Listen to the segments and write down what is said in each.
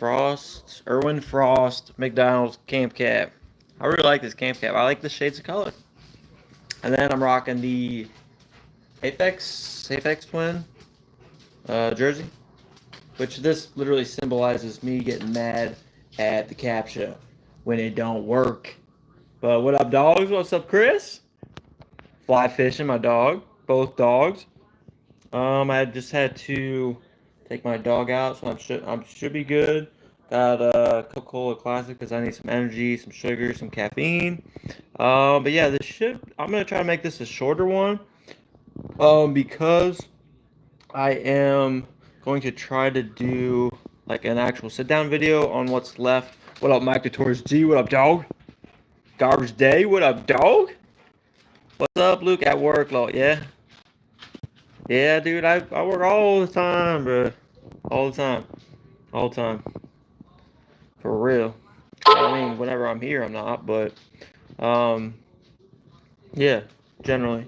Irwin Frost McDonald's camp cap. I really like this camp cap. I like the shades of color. And then I'm rocking the Apex Twin jersey, which this literally symbolizes me getting mad at the captcha when it don't work. But what up, dogs? What's up, Chris? Fly fishing, my dog. Both dogs. I just had to take my dog out, so I should be good. Got a Coca-Cola Classic because I need some energy, some sugar, some caffeine. But yeah, I'm gonna try to make this a shorter one. Because I am going to try to do like an actual sit-down video on what's left. What up, Mike Torres G? What up, dog? Garbage Day. What up, dog? What's up, Luke? At work, Lord. Yeah. Yeah, dude. I work all the time, bro. All the time. All the time. For real. I mean, whenever I'm here, I'm not. But, yeah, generally.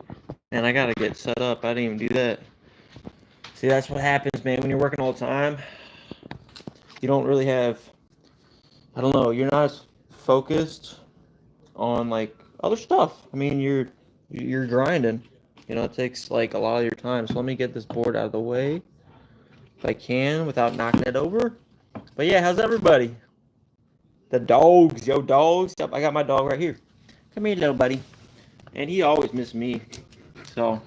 And I gotta get set up. I didn't even do that. See, that's what happens, man. When you're working all the time, you don't really have, I don't know, you're not as focused on like other stuff. I mean, you're grinding. You know, it takes like a lot of your time. So let me get this board out of the way if I can without knocking it over. But yeah, how's everybody? The dogs, yo dogs. Yep, I got my dog right here. Come here, little buddy. And he always misses me. So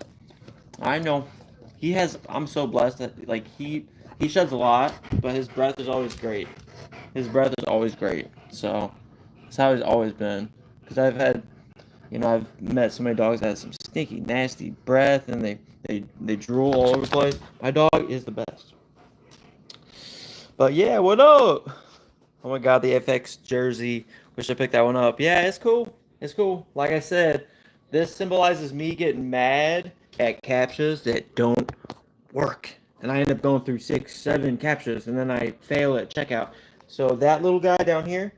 I know. I'm so blessed that like he sheds a lot, but his breath is always great. His breath is always great. So that's how he's always been. Because I've met so many dogs that have some stinky, nasty breath, and they drool all over the place. My dog is the best. But yeah, what up? Oh my God, the FX jersey. Wish I picked that one up. Yeah, it's cool. It's cool. Like I said, this symbolizes me getting mad at captchas that don't work. And I end up going through 6, 7 captchas, and then I fail at checkout. So that little guy down here,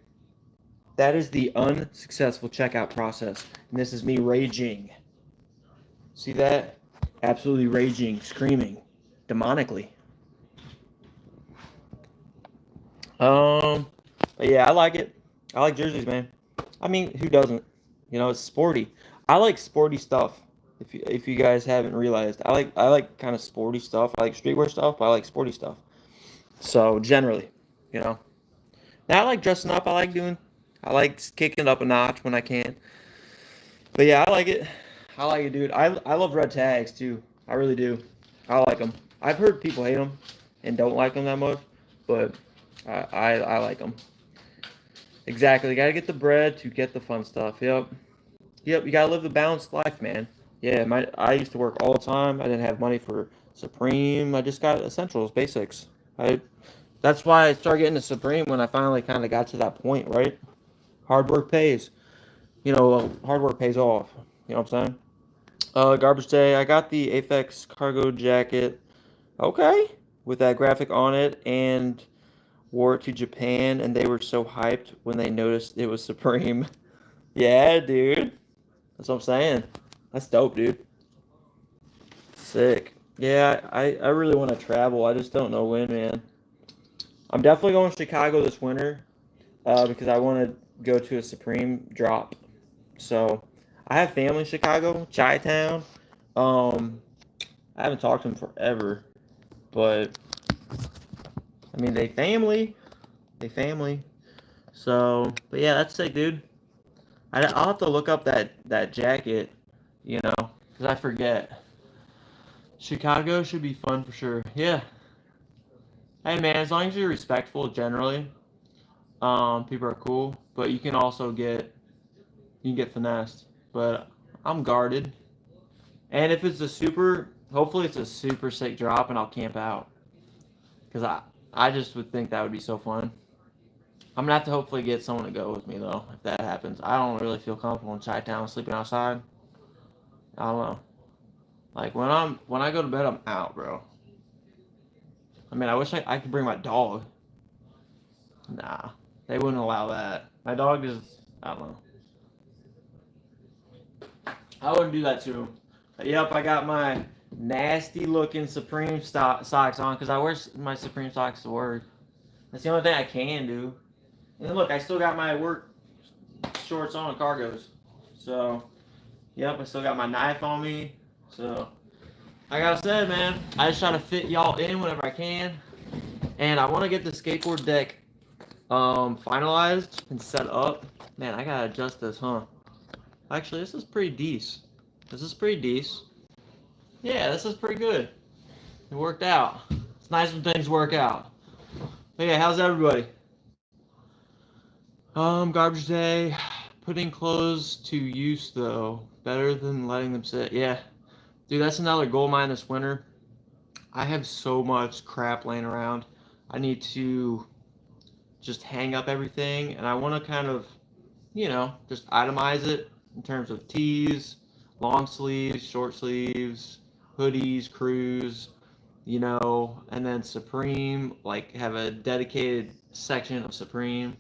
that is the unsuccessful checkout process. And this is me raging. See that? Absolutely raging, screaming, demonically. But yeah, I like it. I like jerseys, man. I mean, who doesn't? You know, it's sporty. I like sporty stuff. If you guys haven't realized, I like kind of sporty stuff. I like streetwear stuff, but I like sporty stuff. So generally, you know. Now I like dressing up. I like kicking it up a notch when I can. But yeah, I like it. I like it, dude. I love red tags too. I really do. I like them. I've heard people hate them and don't like them that much, but I like them. Exactly. You gotta get the bread to get the fun stuff. Yep. You gotta live the balanced life, man. Yeah, I used to work all the time. I didn't have money for Supreme. I just got essentials, basics. That's why I started getting to Supreme when I finally kind of got to that point, right? Hard work pays. You know, hard work pays off. You know what I'm saying? Garbage Day. I got the Apex cargo jacket. Okay, with that graphic on it, and wore it to Japan, and they were so hyped when they noticed it was Supreme. Yeah, dude. That's what I'm saying. That's dope, dude. Sick. Yeah, I really want to travel. I just don't know when, man. I'm definitely going to Chicago this winter because I want to go to a Supreme drop. So I have family in Chicago, Chi-Town. I haven't talked to them forever, but I mean they family. So, but yeah, that's sick, dude. I'll have to look up that jacket, you know, because I forget. Chicago should be fun for sure. Yeah. Hey man, as long as you're respectful generally, people are cool. But you can get finessed. But I'm guarded. And if hopefully it's a super sick drop, and I'll camp out. Because I just would think that would be so fun. I'm gonna have to hopefully get someone to go with me though, if that happens. I don't really feel comfortable in Chi-Town sleeping outside. I don't know. Like when I go to bed, I'm out, bro. I mean, I wish I could bring my dog. Nah, they wouldn't allow that. My dog is, I don't know. I wouldn't do that to him. But yep, I got my nasty looking Supreme socks on because I wear my Supreme socks to work. That's the only thing I can do. And look, I still got my work shorts on and cargos. So, yep, I still got my knife on me. So, like I said, man, I just try to fit y'all in whenever I can. And I want to get the skateboard deck finalized and set up. Man, I gotta adjust this, huh? Actually, this is pretty decent. This is pretty decent. Yeah, this is pretty good. It worked out. It's nice when things work out. But yeah, how's everybody? Garbage day. Putting clothes to use though. Better than letting them sit. Yeah. Dude, that's another goal of mine this winter. I have so much crap laying around. I need to just hang up everything, and I want to kind of, just itemize it in terms of tees, long sleeves, short sleeves, hoodies, crews, and then Supreme, like have a dedicated section of Supreme.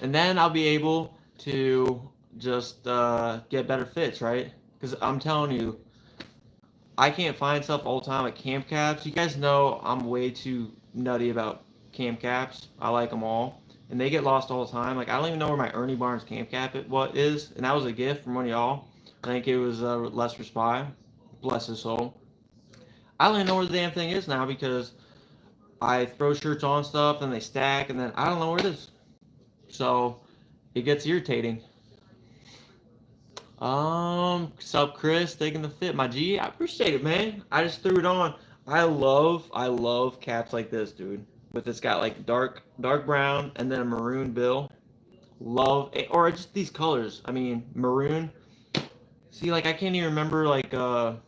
And then I'll be able to just get better fits, right? Because I'm telling you, I can't find stuff all the time at camp caps. You guys know I'm way too nutty about camp caps. I like them all, and they get lost all the time. Like I don't even know where my Ernie Barnes camp cap is, and that was a gift from one of y'all. I think it was Lester Spy, bless his soul. I don't even know where the damn thing is now because I throw shirts on stuff and they stack, and then I don't know where it is. So it gets irritating. Sup Chris, taking the fit, my G. I appreciate it, man. I just threw it on. I love caps like this, dude. With it's got like dark brown and then a maroon bill. Love or just these colors. I mean, maroon. See, like I can't even remember like that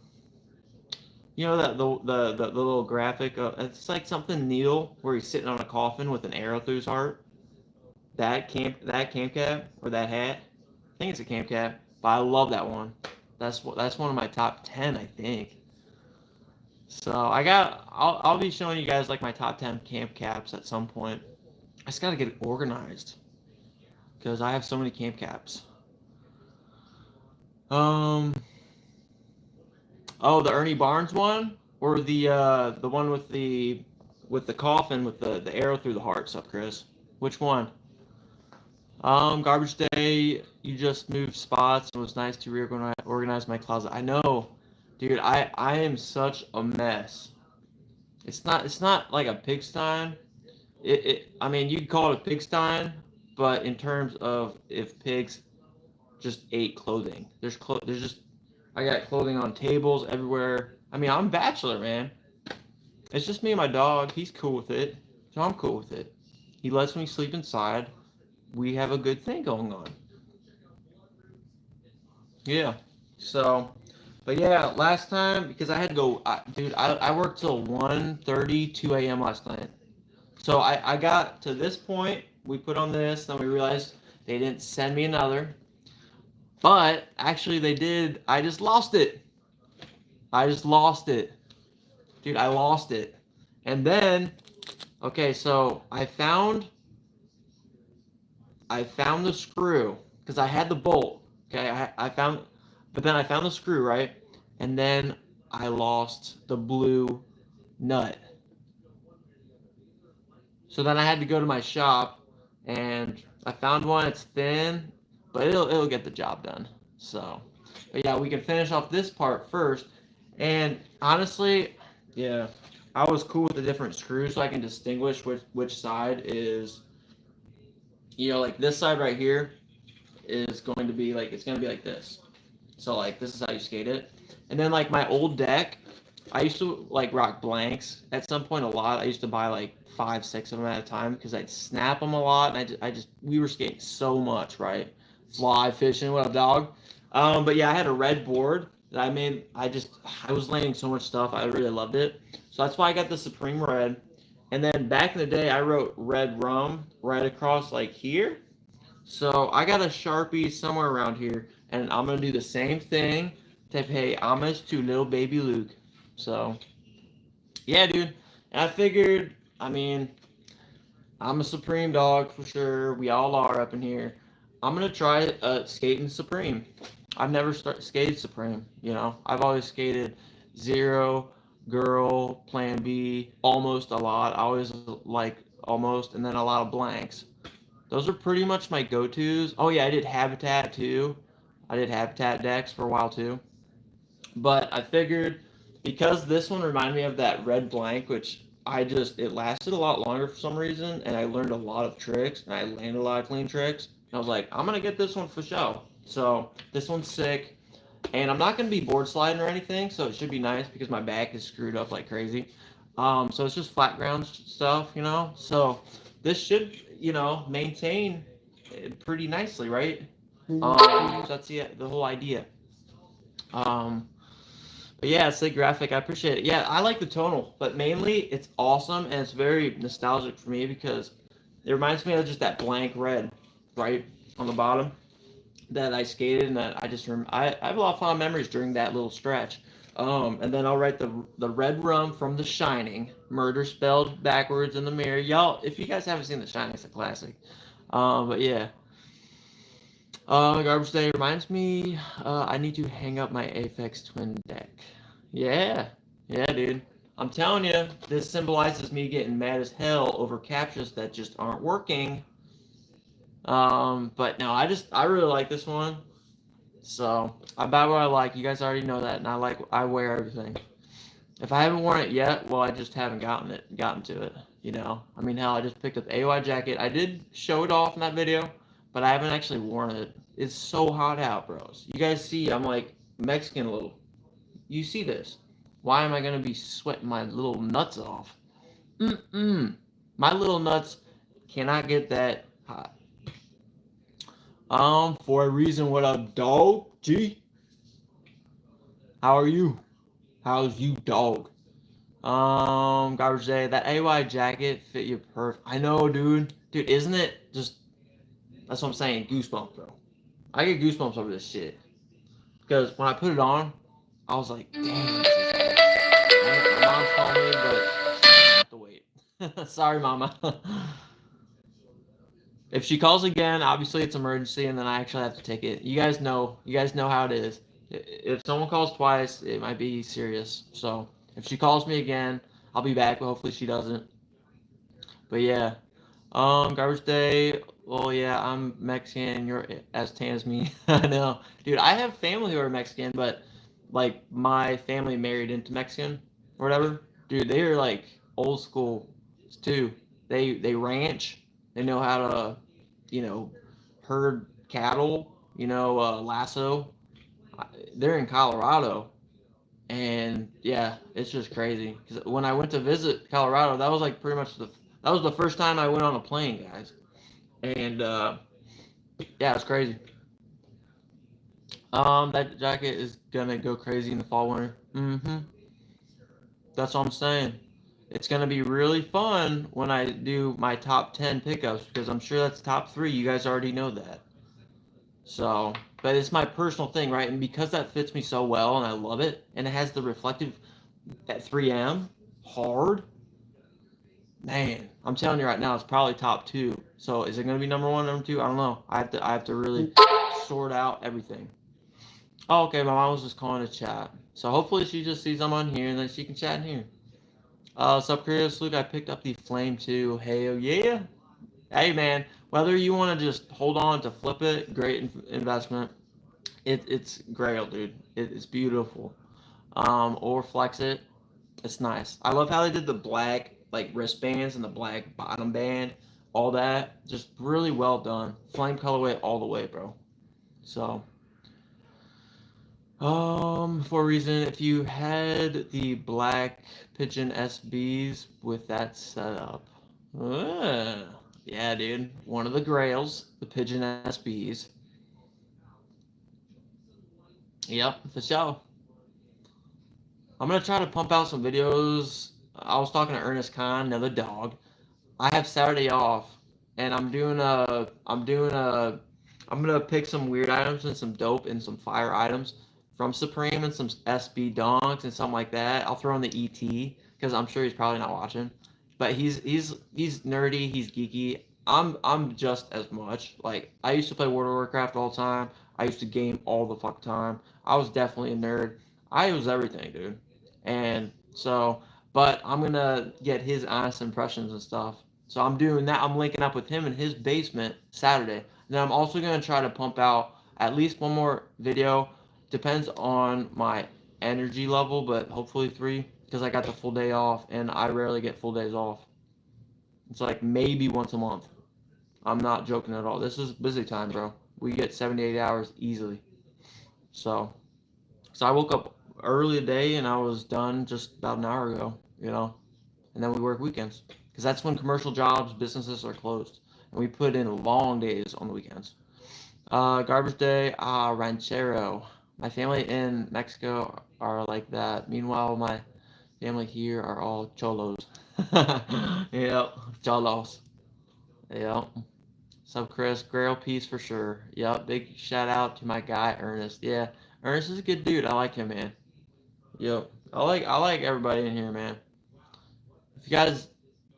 the little graphic. It's like something Neil where he's sitting on a coffin with an arrow through his heart. That camp cap or that hat. I think it's a camp cap, but I love that one. That's one of my top 10, I think. So I'll be showing you guys like my top 10 camp caps at some point. I just gotta get it organized because I have so many camp caps. Oh, the Ernie Barnes one or the one with the coffin with the arrow through the heart. Sup, Chris? Which one? Garbage day. You just moved spots. It was nice to reorganize my closet. I know, dude. I am such a mess. It's not like a pigsty. I mean, you could call it a pigsty, but in terms of if pigs just ate clothing, there's just I got clothing on tables everywhere. I mean, I'm a bachelor, man. It's just me and my dog. He's cool with it, so I'm cool with it. He lets me sleep inside. We have a good thing going on. Yeah. So, but yeah, last time because I had to go, dude. I worked till 1:30, 2 a.m. last night. So I got to this point. We put on this, then we realized they didn't send me another. But actually, they did. I just lost it. Dude. I lost it. And then, okay, so I found the screw because I had the bolt. Okay, but then I found the screw, right? And then I lost the blue nut. So then I had to go to my shop, and I found one. It's thin, but it'll get the job done. So, but yeah, we can finish off this part first. And honestly, yeah, I was cool with the different screws, so I can distinguish which side is. Like this side right here is going to be like, it's going to be like this. So like this is how you skate it. And then like my old deck, I used to like rock blanks at some point a lot. I used to buy like 5, 6 of them at a time because I'd snap them a lot. And we were skating so much, right? Fly fishing, what up, dog? But yeah, I had a red board that I made. I was landing so much stuff. I really loved it. So that's why I got the Supreme Red. And then back in the day, I wrote Red Rum right across like here. So I got a Sharpie somewhere around here, and I'm going to do the same thing to pay homage to little baby Luke. So, yeah, dude. And I figured, I mean, I'm a Supreme dog for sure. We all are up in here. I'm going to try skating Supreme. I've never skated Supreme, I've always skated Zero, Girl, Plan B, almost a lot. I always like almost, and then a lot of blanks. Those are pretty much my go-tos. Oh yeah, I did Habitat too. I did Habitat decks for a while too. But I figured because this one reminded me of that red blank, which it lasted a lot longer for some reason, and I learned a lot of tricks, and I landed a lot of clean tricks. And I was like, I'm gonna get this one for show. So this one's sick, and I'm not gonna be board sliding or anything, so it should be nice because my back is screwed up like crazy. So it's just flat ground stuff, you know. So this should, maintain pretty nicely, right? So that's the whole idea. Um, but yeah, it's the graphic. I appreciate it. Yeah, I like the tonal, but mainly it's awesome and it's very nostalgic for me because it reminds me of just that blank red, right on the bottom that I skated and that I have a lot of fond memories during that little stretch. And then I'll write the red rum from The Shining, murder spelled backwards in the mirror. Y'all, if you guys haven't seen The Shining, it's a classic. But yeah. Garbage Day reminds me, I need to hang up my Aphex Twin deck. Yeah, yeah, dude. I'm telling you, this symbolizes me getting mad as hell over captures that just aren't working. But no, I really like this one. So I buy what I like. You guys already know that, and I wear everything. If I haven't worn it yet, well, I just haven't gotten to it. I mean, hell, I just picked up the AY jacket. I did show it off in that video, but I haven't actually worn it. It's so hot out, bros. You guys see, I'm like Mexican a little. You see this? Why am I gonna be sweating my little nuts off? My little nuts cannot get that hot. For a reason, what up, dog? G? How are you? How's you, dog? Garbage Day, that AY jacket fit you perfect. I know, dude. Dude, isn't it just... That's what I'm saying, goosebumps, bro. I get goosebumps over this shit. Because when I put it on, I was like, damn, this is nice. My mom's calling me, but I have to wait. Sorry, mama. If she calls again, obviously it's emergency, and then I actually have to take it. You guys know how it is. If someone calls twice, it might be serious. So if she calls me again, I'll be back, but hopefully she doesn't. But yeah, Garbage Day. Well, yeah, I'm Mexican. You're as tan as me. I know, dude. I have family who are Mexican, but like my family married into Mexican or whatever. Dude, they are like old school too. They ranch. They know how to, herd cattle. Lasso. They're in Colorado, and yeah, it's just crazy. Because when I went to visit Colorado, that was like pretty much that was the first time I went on a plane, guys. And yeah, it's crazy. That jacket is gonna go crazy in the fall winter. That's what I'm saying. It's gonna be really fun when I do my top 10 pickups because I'm sure that's top 3. You guys already know that. So, but it's my personal thing, right? And because that fits me so well and I love it, and it has the reflective at 3M hard. Man, I'm telling you right now, it's probably top 2. So is it gonna be number 1, number 2? I don't know. I have to really sort out everything. Oh, okay. My mom was just calling to chat. So hopefully she just sees I'm on here and then she can chat in here. Sup, Chris? Luke, I picked up the Flame 2. Hell yeah. Hey, man. Whether you want to just hold on to flip it, great investment. It's grail, dude. It's beautiful. Or flex it. It's nice. I love how they did the black like wristbands and the black bottom band. All that. Just really well done. Flame colorway all the way, bro. So... for a reason, if you had the black Pigeon SBs with that setup. Yeah, dude. One of the grails, the Pigeon SBs. Yep, for sure. I'm going to try to pump out some videos. I was talking to Ernest Khan, another dog. I have Saturday off, and I'm gonna pick some weird items and some dope and some fire items from Supreme and some SB donks and something like that. I'll throw in the ET because I'm sure he's probably not watching, but he's nerdy, he's geeky. I'm just as much. Like I used to play World of Warcraft all the time. I used to game all the fuck time. I was definitely a nerd. I was everything, dude. And so, but I'm gonna get his honest impressions and stuff. So I'm doing that. I'm linking up with him in his basement Saturday. And then I'm also going to try to pump out at least one more video. Depends on my energy level, but hopefully 3 because I got the full day off and I rarely get full days off. It's like maybe once a month. I'm not joking at all. This is busy time, bro. We get 78 hours easily. So I woke up early today and I was done just about an hour ago, you know. And then we work weekends because that's when commercial jobs, businesses are closed, and we put in long days on the weekends. Garbage day, ranchero. My family in Mexico are like that. Meanwhile, my family here are all cholos. Yep, cholos. Yep. Sub Chris, Grail piece for sure. Yep, big shout out to my guy Ernest. Yeah, Ernest is a good dude. I like him, man. Yep, I like everybody in here, man.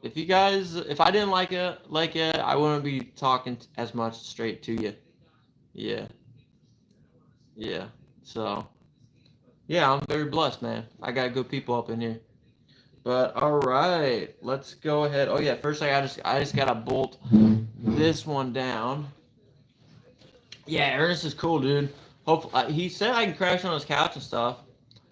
If I didn't like it, I wouldn't be talking as much straight to you. Yeah, yeah. So yeah, I'm very blessed, man. I got good people up in here. But all right, let's go ahead. Oh yeah, first I just gotta bolt this one down. Yeah, Ernest is cool, dude. Hopefully, he said I can crash on his couch and stuff.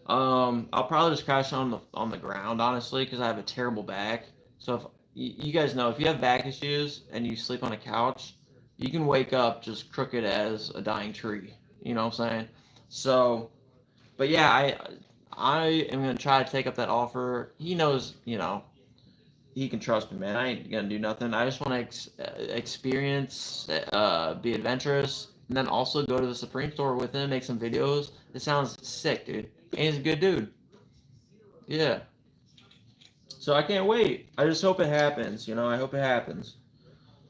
I'll probably just crash on the ground, honestly, because I have a terrible back. So if you guys know, if you have back issues and you sleep on a couch, you can wake up just crooked as a dying tree. You know what I'm saying? So, but yeah, I am gonna try to take up that offer. He knows, he can trust me, man. I ain't gonna do nothing. I just want to experience, be adventurous, and then also go to the Supreme store with him, make some videos. It sounds sick, dude. And he's a good dude. Yeah. So I can't wait. I just hope it happens. I hope it happens.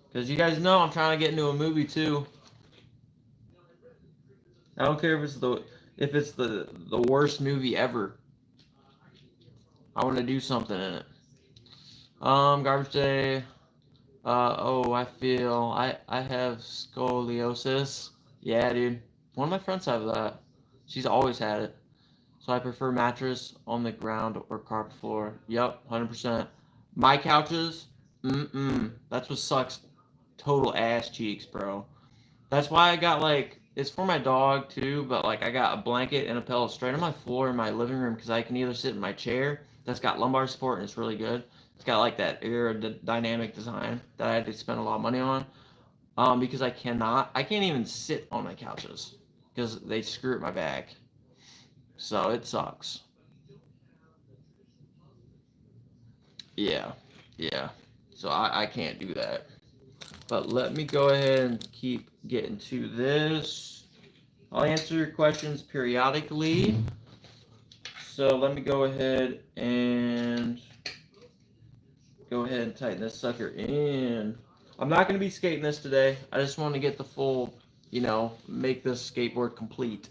Because you guys know I'm trying to get into a movie too. I don't care if it's the worst movie ever. I want to do something in it. Garbage day. I have scoliosis. Yeah, dude. One of my friends have that. She's always had it. So I prefer mattress on the ground or carpet floor. Yep, 100%. My couches, that's what sucks. Total ass cheeks, bro. That's why I got it's for my dog too, but I got a blanket and a pillow straight on my floor in my living room because I can either sit in my chair that's got lumbar support and it's really good. It's got that aerodynamic design that I had to spend a lot of money on. Because I can't even sit on my couches because they screw at my back. So it sucks. Yeah, yeah. So I can't do that. But let me go ahead and keep getting to this. I'll answer your questions periodically. So let me go ahead and tighten this sucker in. I'm not going to be skating this today. I just want to get the full, make this skateboard complete.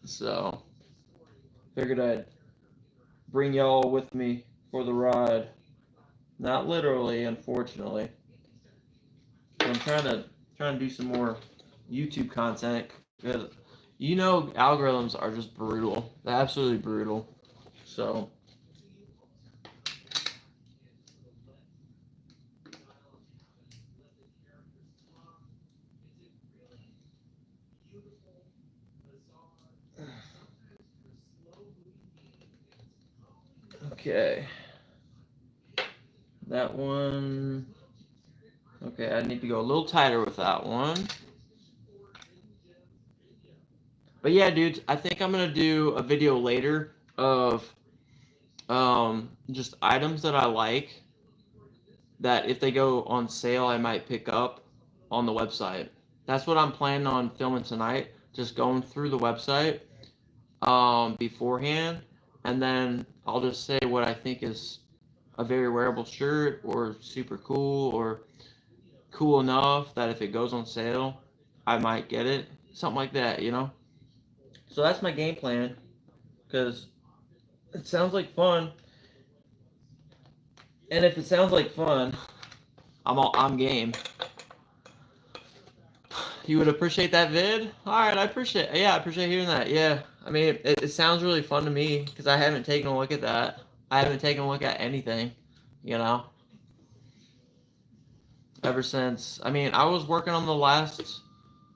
So, figured I'd bring y'all with me for the ride. Not literally, unfortunately. I'm trying to do some more YouTube content because algorithms are just brutal. They're absolutely brutal. So okay. That one. Okay, I need to go a little tighter with that one. But yeah, dudes, I think I'm gonna do a video later of just items that I like that if they go on sale I might pick up on the website. That's what I'm planning on filming tonight. Just going through the website beforehand, and then I'll just say what I think is a very wearable shirt or super cool or cool enough that if it goes on sale, I might get it. Something like that, So that's my game plan because it sounds like fun. And if it sounds like fun, I'm game. You would appreciate that vid? Alright, I appreciate hearing that. Yeah, I mean, it sounds really fun to me because I haven't taken a look at that. I haven't taken a look at anything, you know, ever since. I mean, I was working on the last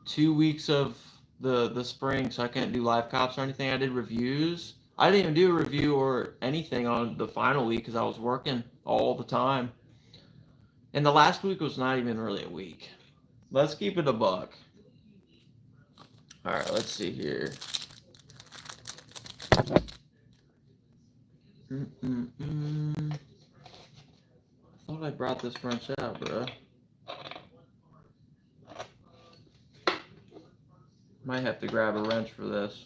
2 weeks of the spring, so I couldn't do live cops or anything. I did reviews. I didn't even do a review or anything on the final week because I was working all the time. And the last week was not even really a week. Let's keep it a buck. All right, let's see here. I thought I brought this wrench out, bro. Might have to grab a wrench for this.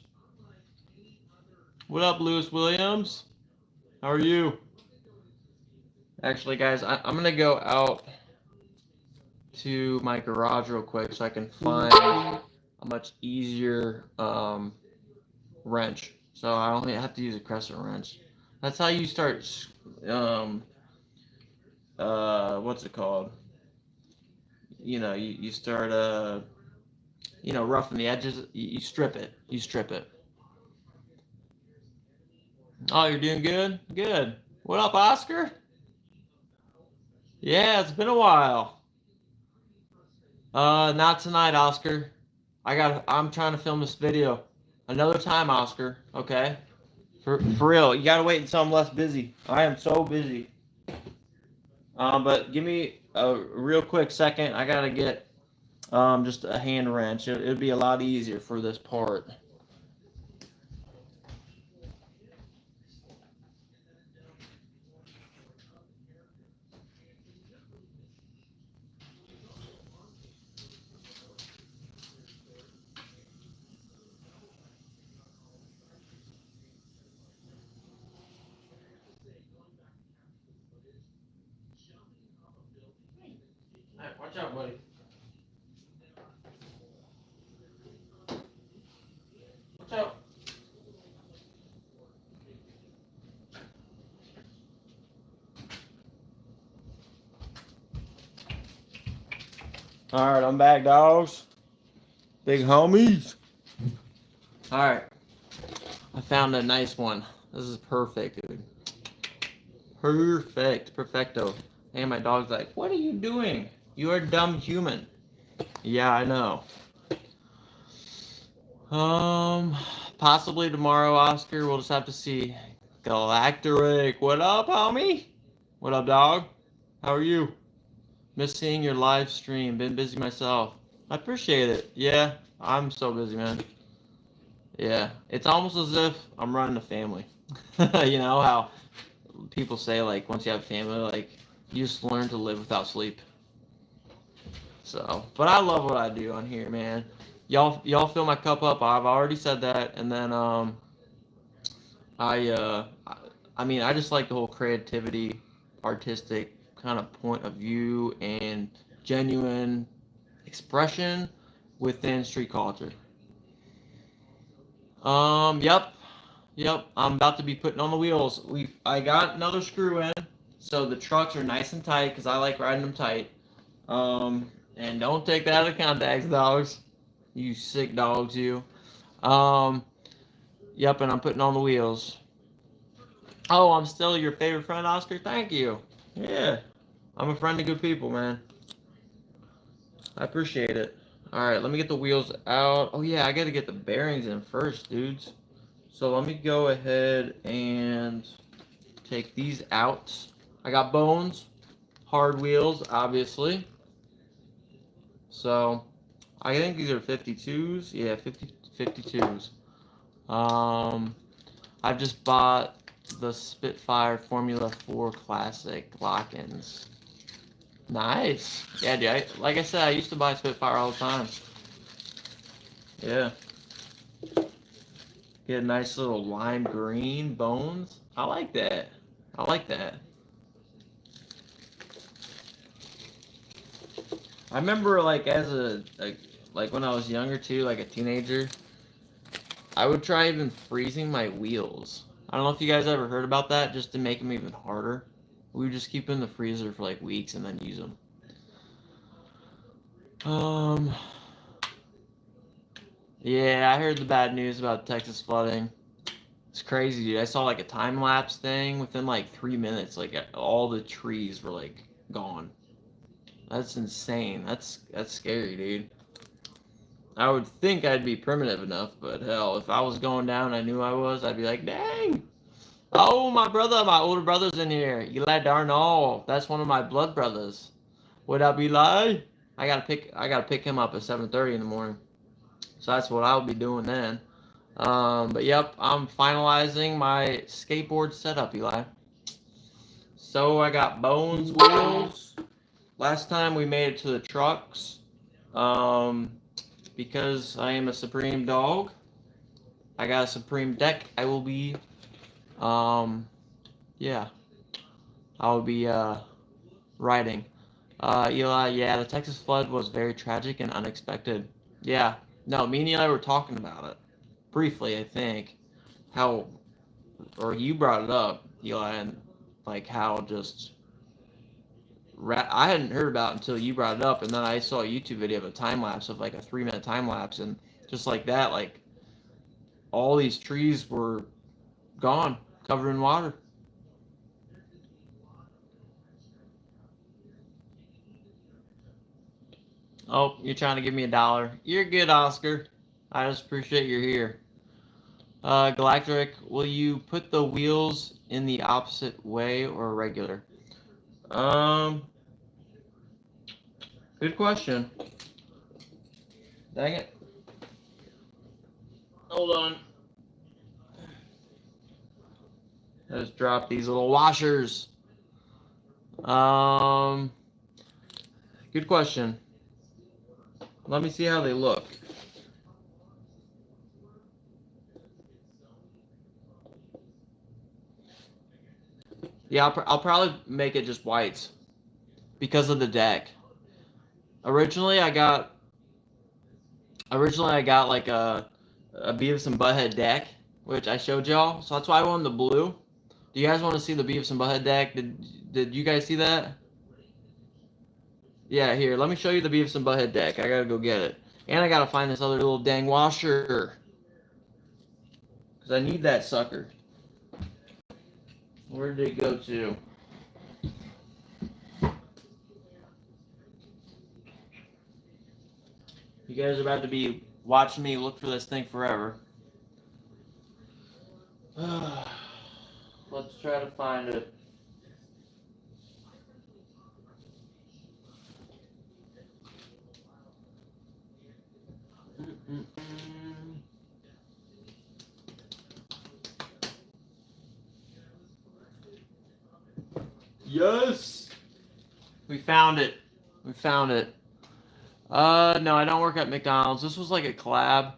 What up, Lewis Williams? How are you? Actually, guys, I'm going to go out to my garage real quick so I can find a much easier wrench. So I only have to use a crescent wrench. That's how you start, what's it called? You know, you start, you know, roughing the edges. You strip it. You strip it. Oh, you're doing good? Good. What up, Oscar? Yeah, it's been a while. Not tonight, Oscar. I'm trying to film this video. Another time, Oscar. Okay? For real. You gotta wait until I'm less busy. I am so busy. But give me a real quick second. I gotta get just a hand wrench. It'd be a lot easier for this part. All right, watch out, buddy. Watch out. All right, I'm back, dogs. Big homies. All right. I found a nice one. This is perfect, dude. Perfect. Perfecto. And my dog's like, what are you doing? You're a dumb human. Yeah, I know. Possibly tomorrow, Oscar. We'll just have to see. Galactoric. What up, homie? What up, dog? How are you? Miss seeing your live stream. Been busy myself. I appreciate it. Yeah, I'm so busy, man. Yeah, it's almost as if I'm running a family. You know how people say, like, once you have family, like, you just learn to live without sleep. So, but I love what I do on here, man. Y'all fill my cup up. I've already said that, and then I mean, I just like the whole creativity, artistic kind of point of view, and genuine expression within street culture. Yep. I'm about to be putting on the wheels. I got another screw in, so the trucks are nice and tight because I like riding them tight. And don't take that out of context, dogs. You sick dogs, you. Yep, and I'm putting on the wheels. Oh, I'm still your favorite friend, Oscar. Thank you. Yeah, I'm a friend of good people, man. I appreciate it. All right, let me get the wheels out. Oh yeah, I gotta get the bearings in first, dudes. So let me go ahead and take these out. I got bones, hard wheels, obviously. So I think these are 52s. Yeah, 52s. I've just bought the Spitfire Formula 4 Classic lock-ins. Nice. Yeah, dude. Like I said, I used to buy Spitfire all the time. Yeah. Get a nice little lime green bones. I like that. I like that. I remember, like, like when I was younger too, like a teenager, I would try even freezing my wheels. I don't know if you guys ever heard about that, just to make them even harder. We would just keep them in the freezer for like weeks and then use them. Yeah, I heard the bad news about Texas flooding. It's crazy, dude. I saw like a time lapse thing within like 3 minutes. Like all the trees were like gone. That's insane. That's scary, dude. I would think I'd be primitive enough, but hell, if I was going down, I knew I was. I'd be like, dang. Oh, my brother, my older brother's in here. Eli Darnall. That's one of my blood brothers. What up, Eli? I gotta pick him up at 7:30 in the morning. So that's what I'll be doing then. But yep, I'm finalizing my skateboard setup, Eli. So I got Bones wheels. Last time we made it to the trucks. Because I am a supreme dog. I got a supreme deck. I will be, yeah, I will be riding. Eli, yeah, the Texas flood was very tragic and unexpected. Yeah, no, me and Eli were talking about it briefly, I think. How, or you brought it up, Eli, and like how just I hadn't heard about it until you brought it up, and then I saw a YouTube video of a time lapse of like a 3-minute time lapse, and just like that, like all these trees were gone, covered in water. Oh, you're trying to give me $1. You're good, Oscar. I just appreciate you're here. Galactic, will you put the wheels in the opposite way or regular? Good question. Dang it. Hold on. I just dropped these little washers. Good question. Let me see how they look. Yeah, I'll probably make it just whites because of the deck. Originally, I got like a Beavis and Butthead deck, which I showed y'all. So that's why I wanted the blue. Do you guys want to see the Beavis and Butthead deck? Did you guys see that? Yeah, here. Let me show you the Beavis and Butthead deck. I gotta go get it, and I gotta find this other little dang washer because I need that sucker. Where did it go to? You guys are about to be watching me look for this thing forever. Let's try to find it. Yes! We found it. We found it. No, I don't work at McDonald's. This was like a collab.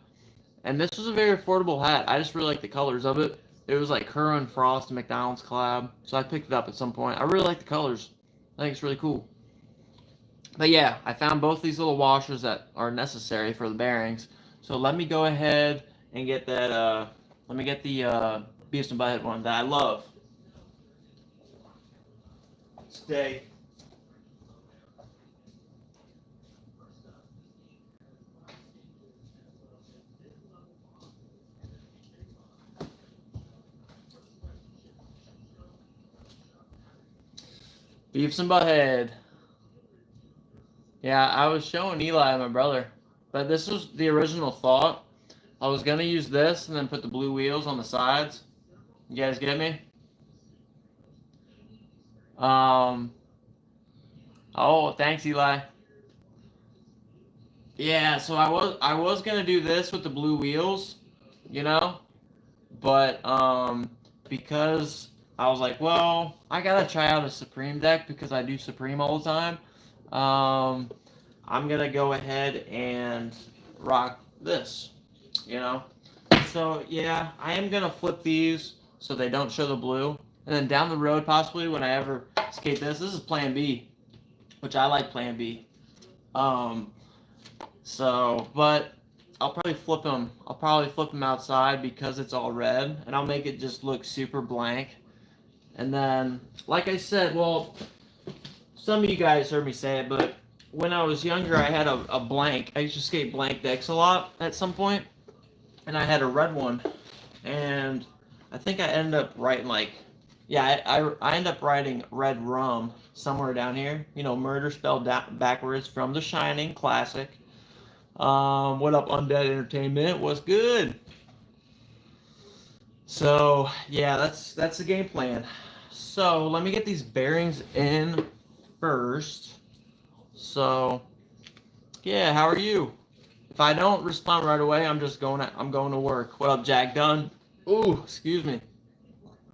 And this was a very affordable hat. I just really like the colors of it. It was like Curran and Frost and McDonald's collab. So I picked it up at some point. I really like the colors. I think it's really cool. But yeah, I found both these little washers that are necessary for the bearings. So let me go ahead and get that, let me get the Beavis and Butthead one that I love. Stay. Beavis and Butthead. Yeah, I was showing Eli, my brother. But this was the original thought. I was going to use this and then put the blue wheels on the sides. You guys get me? Oh, thanks, Eli. Yeah, so I was going to do this with the blue wheels, you know? But because I was like, well, I gotta try out a Supreme deck because I do Supreme all the time. I'm gonna go ahead and rock this, you know. So yeah, I am gonna flip these so they don't show the blue, and then down the road, possibly when I ever skate this is Plan B, which I like Plan B. So, but I'll probably flip them. I'll probably flip them outside because it's all red, and I'll make it just look super blank. And then, like I said, well, some of you guys heard me say it, but when I was younger, I had a blank. I used to skate blank decks a lot at some point, and I had a red one. And I think I ended up writing like, yeah, I end up writing Red Rum somewhere down here. You know, murder spelled backwards from The Shining, classic. What up, Undead Entertainment? What's good? So yeah, that's the game plan. So let me get these bearings in first. So yeah, how are you? If I don't respond right away, I'm going to work. What up, Jack Dunn? Ooh, excuse me.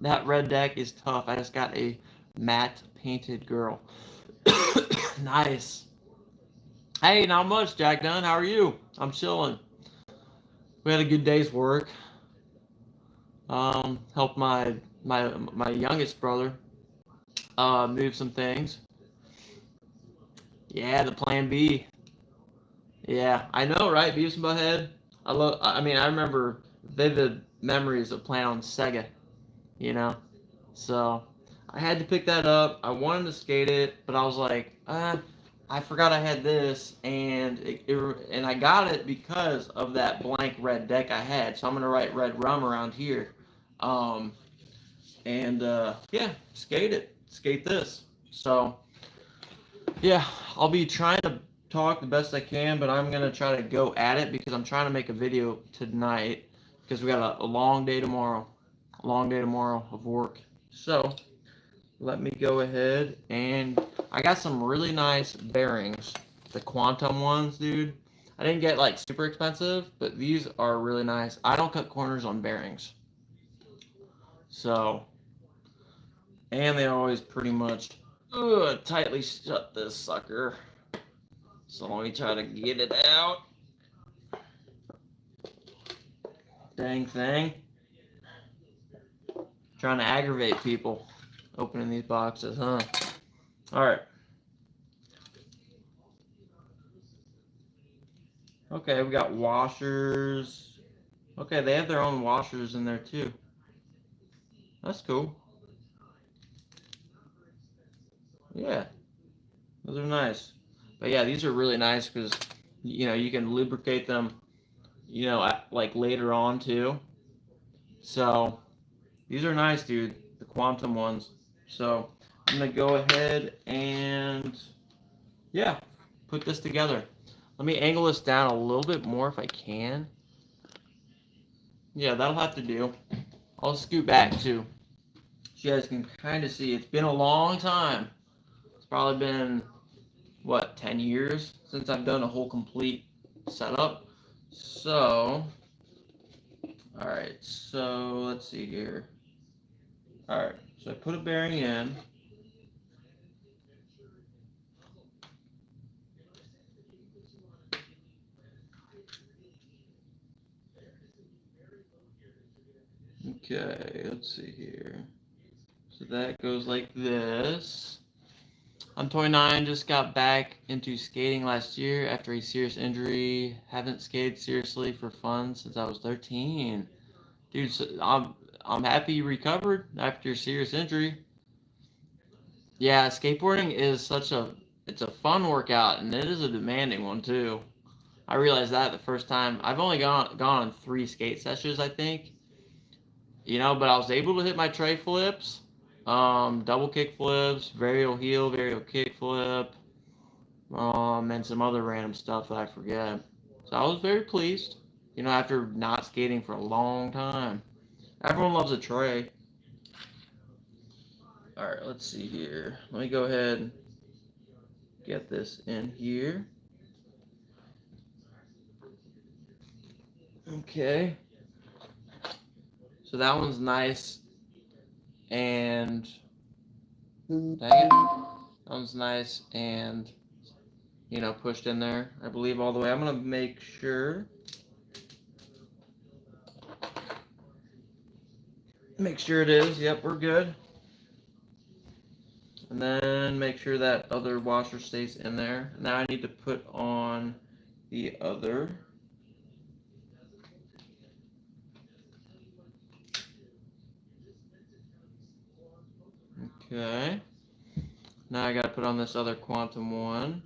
That red deck is tough. I just got a matte painted girl. Nice. Hey, not much, Jack Dunn. How are you? I'm chilling. We had a good day's work. Helped my youngest brother move some things. Yeah, the Plan B. Yeah, I know, right? Beavis and Butthead. I mean, I remember vivid memories of playing on Sega. You know, so I had to pick that up. I wanted to skate it, but I was like, I forgot I had this, and and I got it because of that blank red deck I had. So I'm gonna write Red Rum around here, um, and yeah, skate this. So yeah, I'll be trying to talk the best I can, but I'm gonna try to go at it because I'm trying to make a video tonight because we got a long day tomorrow, of work. So let me go ahead and I got some really nice bearings, the quantum ones, dude. I didn't get like super expensive, but these are really nice. I don't cut corners on bearings, so and they always pretty much tightly shut this sucker. So let me try to get it out. Dang thing. Trying to aggravate people opening these boxes, huh? Alright. Okay, we got washers. Okay, they have their own washers in there too. That's cool. Yeah, those are nice. But yeah, these are really nice because, you know, you can lubricate them, you know, like later on too. So these are nice, dude. The quantum ones. So I'm gonna go ahead and yeah, put this together. Let me angle this down a little bit more if I can. Yeah, that'll have to do. I'll scoot back too. So you guys can kind of see. It's been a long time. It's probably been, what, 10 years since I've done a whole complete setup. So, alright, so let's see here. Alright, so I put a bearing in. Okay, let's see here. So that goes like this. I'm 29, just got back into skating last year after a serious injury. Haven't skated seriously for fun since I was 13. Dude, so I'm happy you recovered after your serious injury. Yeah, skateboarding is it's a fun workout and it is a demanding one too. I realized that the first time. I've only gone on 3 skate sessions, I think. You know, but I was able to hit my tray flips, double kick flips, varial heel, varial kick flip, and some other random stuff that I forget. So I was very pleased, you know, after not skating for a long time. Everyone loves a tray. Alright, let's see here. Let me go ahead and get this in here. Okay. So that one's nice and dang it. That one's nice and, you know, pushed in there, I believe, all the way. I'm gonna make sure. Make sure it is. Yep, we're good. And then make sure that other washer stays in there. Now I need to put on the other. Okay. Now I gotta put on this other quantum one.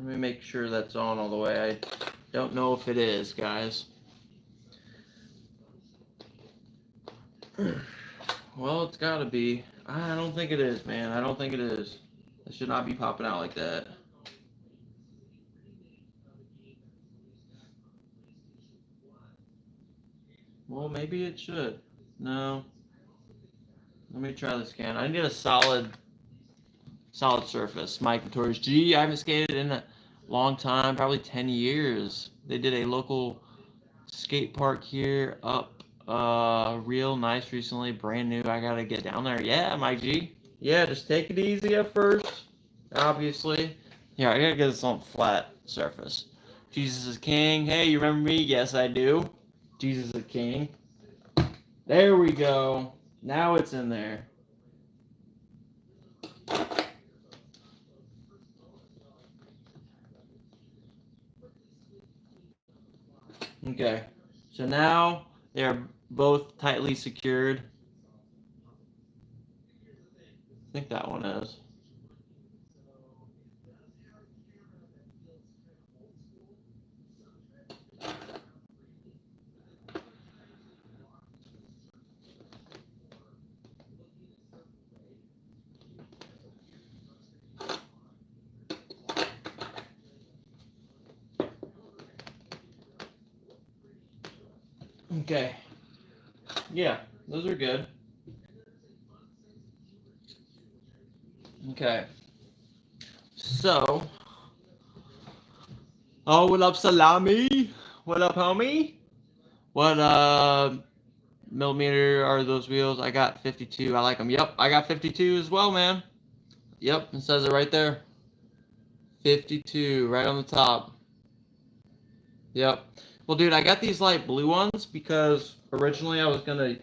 Let me make sure that's on all the way. I don't know if it is, guys. Well, it's gotta be. I don't think it is, man. I don't think it is. It should not be popping out like that. Well, maybe it should. No. Let me try this again. I need a solid surface. Mike Notorious G. I haven't skated in a long time, probably 10 years. They did a local skate park here up real nice recently, brand new. I gotta get down there. Yeah, Mike G. Yeah, just take it easy at first, obviously. Yeah, I gotta get this on flat surface. Jesus is King. Hey, you remember me? Yes, I do. Jesus is King. There we go. Now it's in there. Okay, so now they're both tightly secured. I think that one is. Okay. Yeah, those are good. Okay. So, oh, what up, Salami? What up, homie? What millimeter are those wheels? I got 52. I like them. Yep, I got 52 as well, man. Yep, it says it right there. 52, right on the top. Yep. Well, dude, I got these light blue ones because originally I was gonna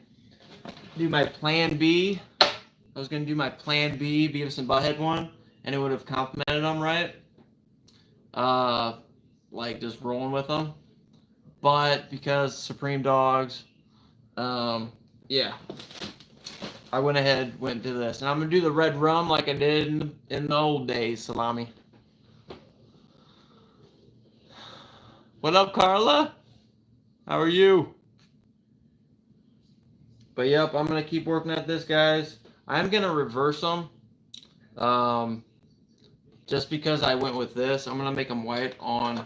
do my Plan B. I was gonna do my Plan B Beavis and Butthead one, and it would have complemented them right. Like just rolling with them. But because Supreme Dogs, yeah, I went ahead, went to this, and I'm gonna do the red rum like I did in the old days. Salami. What up, Carla? How are you? But yep, I'm gonna keep working at this, guys. I'm gonna reverse them. Just because I went with this, I'm gonna make them white on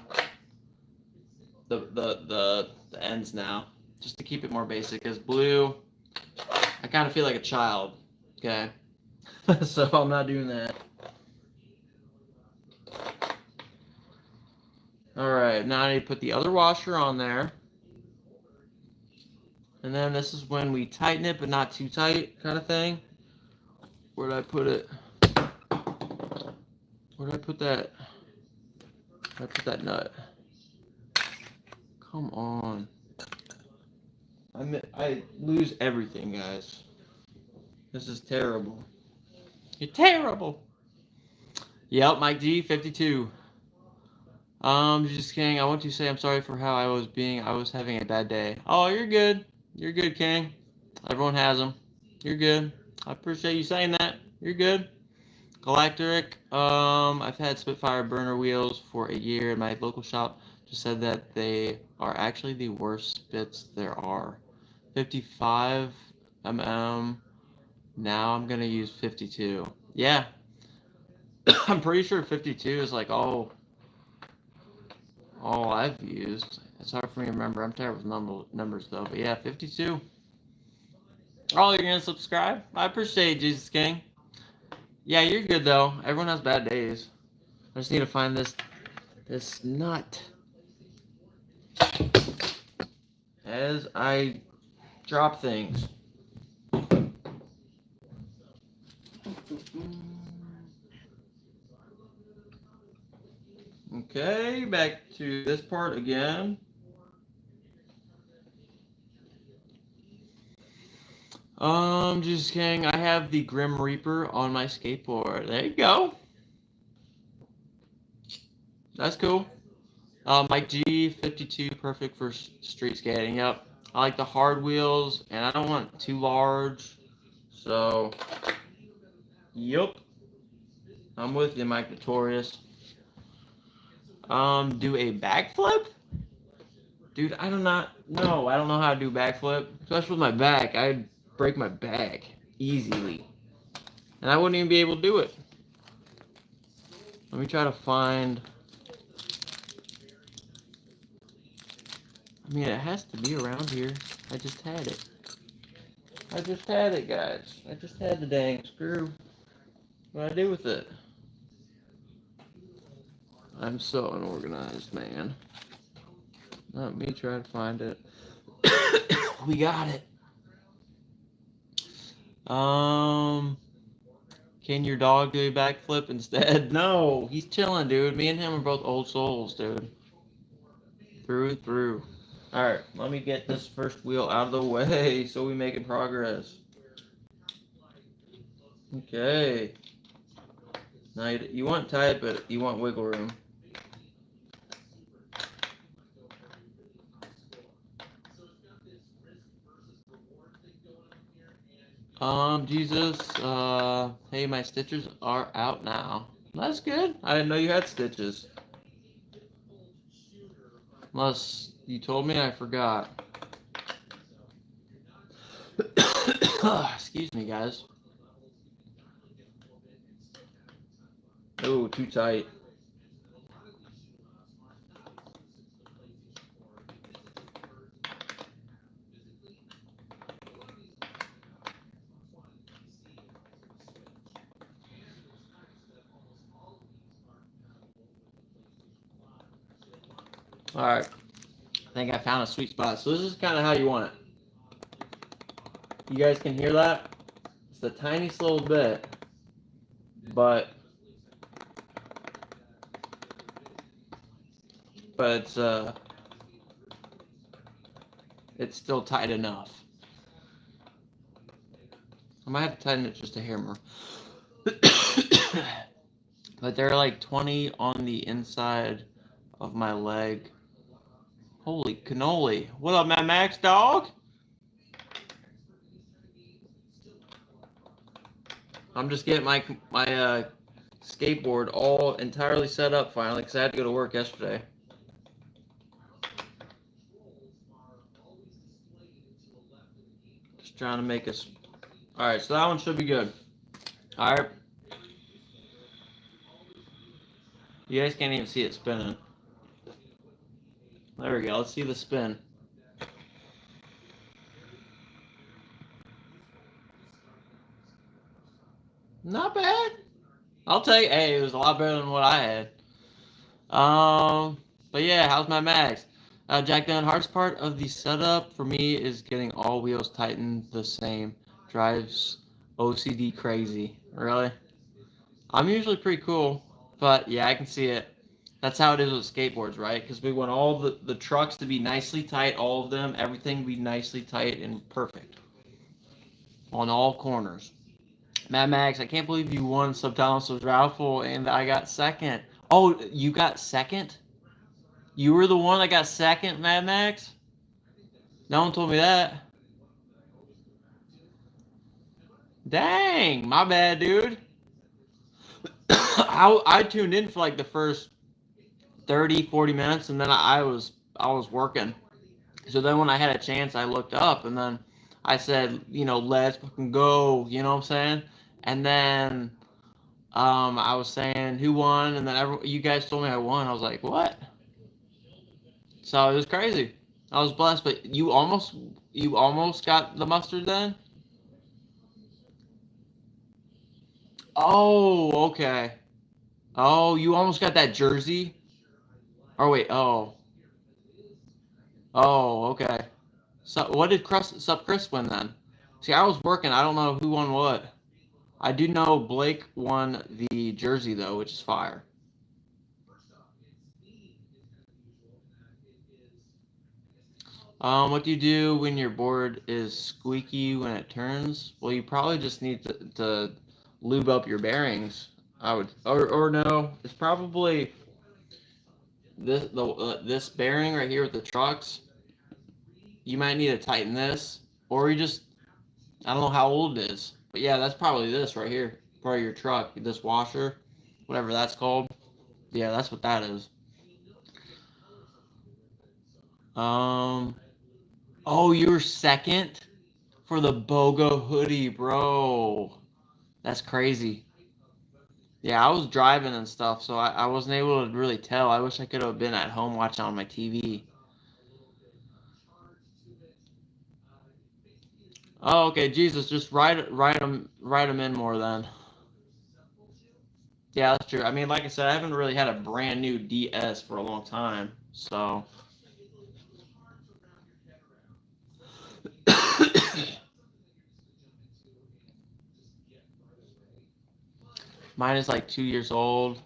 the ends now, just to keep it more basic. As blue, I kind of feel like a child. Okay, so I'm not doing that. All right, now I need to put the other washer on there. And then this is when we tighten it, but not too tight, kind of thing. Where did I put it? Where did I put that? Where did I put that nut? Come on. I lose everything, guys. This is terrible. You're terrible. Yep, Mike G, 52. Just kidding. I want to say I'm sorry for how I was being. I was having a bad day. Oh, you're good. You're good, King. Everyone has them. You're good. I appreciate you saying that. You're good. Galactic. I've had Spitfire burner wheels for a year. My local shop just said that they are actually the worst spits there are. 55 mm. Now I'm gonna use 52. Yeah. I'm pretty sure 52 is like all I've used. It's hard for me to remember. I'm terrible with numbers though. But yeah, 52. Oh, you're gonna subscribe? I appreciate it, Jesus King. Yeah, you're good though. Everyone has bad days. I just need to find this nut. As I drop things. Okay, back to this part again. Just kidding. I have the Grim Reaper on my skateboard. There you go. That's cool. Mike G, 52, perfect for street skating. Yep. I like the hard wheels, and I don't want too large. So, yep. I'm with you, Mike Notorious. Do a backflip? Dude, I don't know how to do backflip. Especially with my back. I'd break my back easily. And I wouldn't even be able to do it. Let me try to find... I mean, it has to be around here. I just had it. I just had it, guys. I just had the dang screw. What do I do with it? I'm so unorganized, man. Let me try to find it. We got it. Can your dog do a backflip instead? No, he's chilling, dude. Me and him are both old souls, dude. Through and through. Alright, let me get this first wheel out of the way so we making progress. Okay. Now you want tight, but you want wiggle room. Jesus, hey, my stitches are out now. That's good. I didn't know you had stitches. Unless you told me, I forgot. Excuse me, guys. Oh, too tight. Alright. I think I found a sweet spot. So this is kind of how you want it. You guys can hear that? It's the tiniest little bit. But it's still tight enough. I might have to tighten it just a hair more. But they're like 20 on the inside of my leg. Holy cannoli. What up, Mad Max, dog? I'm just getting my skateboard all entirely set up finally because I had to go to work yesterday. Just trying to make us... Alright, so that one should be good. Alright. You guys can't even see it spinning. There we go. Let's see the spin. Not bad. I'll tell you, hey, it was a lot better than what I had. But yeah, how's my mags? Jack Dunn, hardest part of the setup for me is getting all wheels tightened the same. Drives OCD crazy. Really? I'm usually pretty cool, but yeah, I can see it. That's how it is with skateboards, right? Because we want all the trucks to be nicely tight, all of them, everything be nicely tight and perfect on all corners. Mad Max, I can't believe you won Subtitlers was Raffle and I got second. Oh, you got second? You were the one that got second, Mad Max? No one told me that. Dang, my bad, dude. I tuned in for like the first 30, 40 minutes and then I was working. So then when I had a chance, I looked up and then I said, you know, let's fucking go, you know what I'm saying? And then I was saying who won, and then you guys told me I won. I was like, what? So it was crazy. I was blessed, but you almost got the mustard then? Oh, okay. Oh, you almost got that jersey? Oh, wait, oh. Oh, okay. So what did Chris win then? See, I was working. I don't know who won what. I do know Blake won the jersey, though, which is fire. What do you do when your board is squeaky when it turns? Well, you probably just need to lube up your bearings. I would, or no, it's probably this bearing right here with the trucks. You might need to tighten this, or you just, I don't know how old it is, but yeah, that's probably this right here, part of your truck, this washer, whatever that's called. Yeah, that's what that is. Oh, you were second for the BOGO hoodie, bro. That's crazy. Yeah, I was driving and stuff, so I wasn't able to really tell. I wish I could have been at home watching on my TV. Oh, okay, Jesus, just write them in more then. Yeah, that's true. I mean, like I said, I haven't really had a brand new DS for a long time, so. Mine is like 2 years old.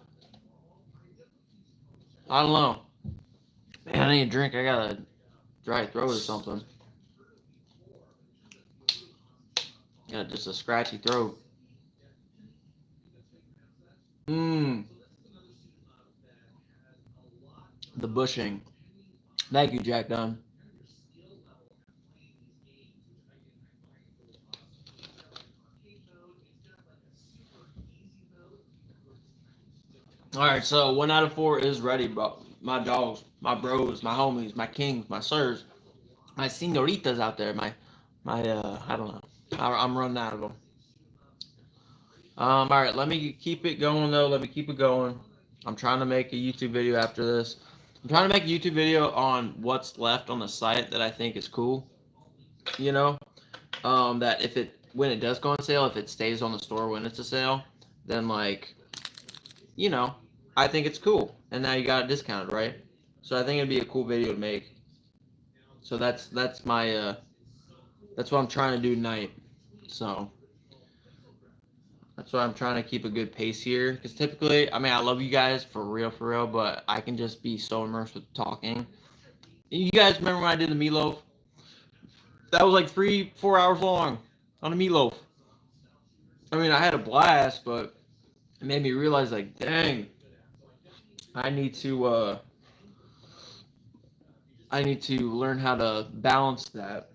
I don't know. Man, I need a drink. I got a dry throat or something. Got just a scratchy throat. Mmm. The bushing. Thank you, Jack Dunn. All right, so 1 out of 4 is ready, bro. My dogs, my bros, my homies, my kings, my sirs, my senoritas out there. My I don't know. I'm running out of them. All right, let me keep it going though. Let me keep it going. I'm trying to make a YouTube video after this. I'm trying to make a YouTube video on what's left on the site that I think is cool. You know, that if it when it does go on sale, if it stays on the store when it's a sale, then like, you know, I think it's cool. And now you got it discounted, right? So I think it'd be a cool video to make. So that's my that's what I'm trying to do tonight. So that's why I'm trying to keep a good pace here. Because typically, I mean, I love you guys for real, but I can just be so immersed with talking. You guys remember when I did the meatloaf? That was like 3-4 hours long on a meatloaf. I mean, I had a blast, but it made me realize, like, dang, I need to learn how to balance that.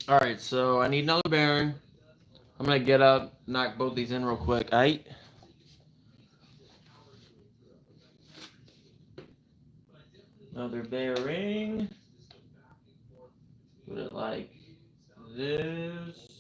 All right, so I need another bearing. I'm gonna get up, knock both these in real quick. Aight. Another bearing. Put it like this.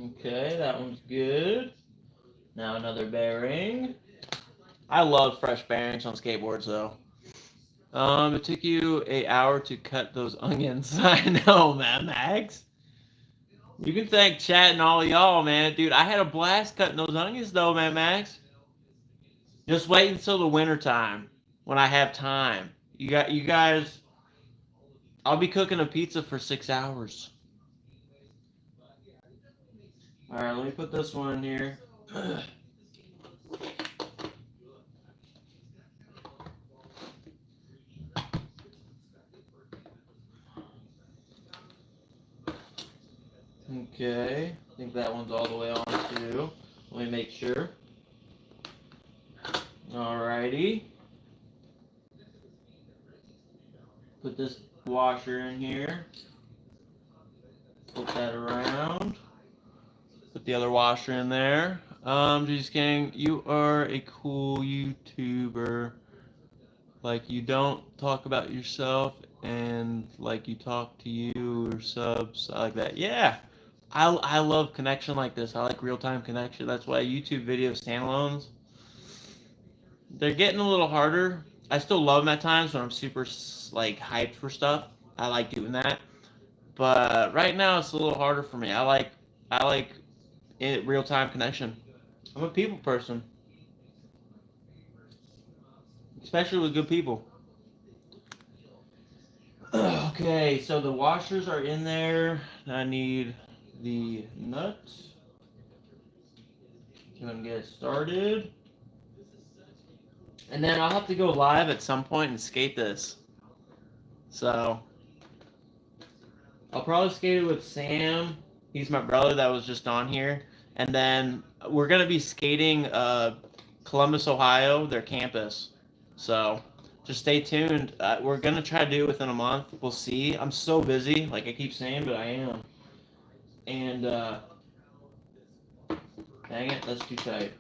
Okay, that one's good. Now another bearing. I love fresh bearings on skateboards though. It took you an hour to cut those onions. I know, man, Max. You can thank chat and all y'all, man. Dude, I had a blast cutting those onions though, man, Max. Just wait until the winter time when I have time. You guys. I'll be cooking a pizza for 6 hours. All right, let me put this one in here. Okay, I think that one's all the way on too. Let me make sure. Alrighty. Put this washer in here. Flip that around. Put the other washer in there. Jesus Gang, you are a cool YouTuber. Like, you don't talk about yourself and like you talk to you or subs. I like that. Yeah. I love connection like this. I like real-time connection. That's why YouTube video standalones, they're getting a little harder. I still love them at times when I'm super like hyped for stuff. I like doing that. But right now it's a little harder for me. I like real-time connection. I'm a people person, especially with good people. Okay, so the washers are in there. I need the nuts. I'm gonna get started. And then I'll have to go live at some point and skate this. So I'll probably skate it with Sam. He's my brother that was just on here. And then we're gonna be skating Columbus, Ohio, their campus. So just stay tuned. We're gonna try to do it within a month. We'll see. I'm so busy, like I keep saying, but I am. And dang it, that's too tight.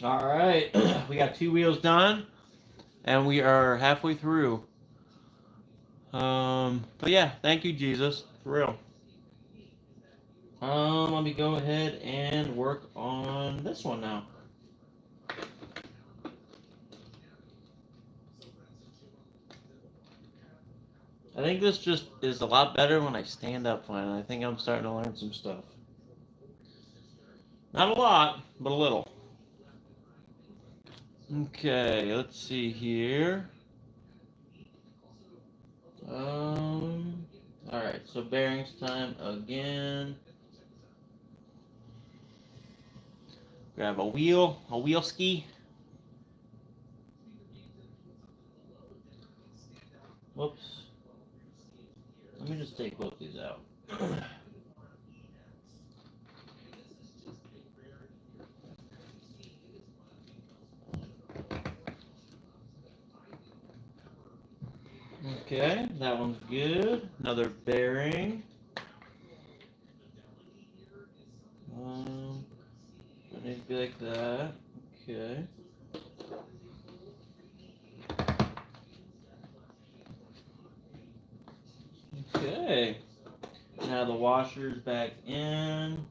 All right, we got 2 wheels done, and we are halfway through. But yeah, thank you, Jesus, for real. Let me go ahead and work on this one now. I think this just is a lot better when I stand up finally. I think I'm starting to learn some stuff. Not a lot, but a little. Okay, let's see here. Alright, so bearings time again. Grab a wheel ski. Whoops. Let me just take both these out. Okay, that one's good. Another bearing. It needs to be like that. Okay. Okay. Now the washer's back in.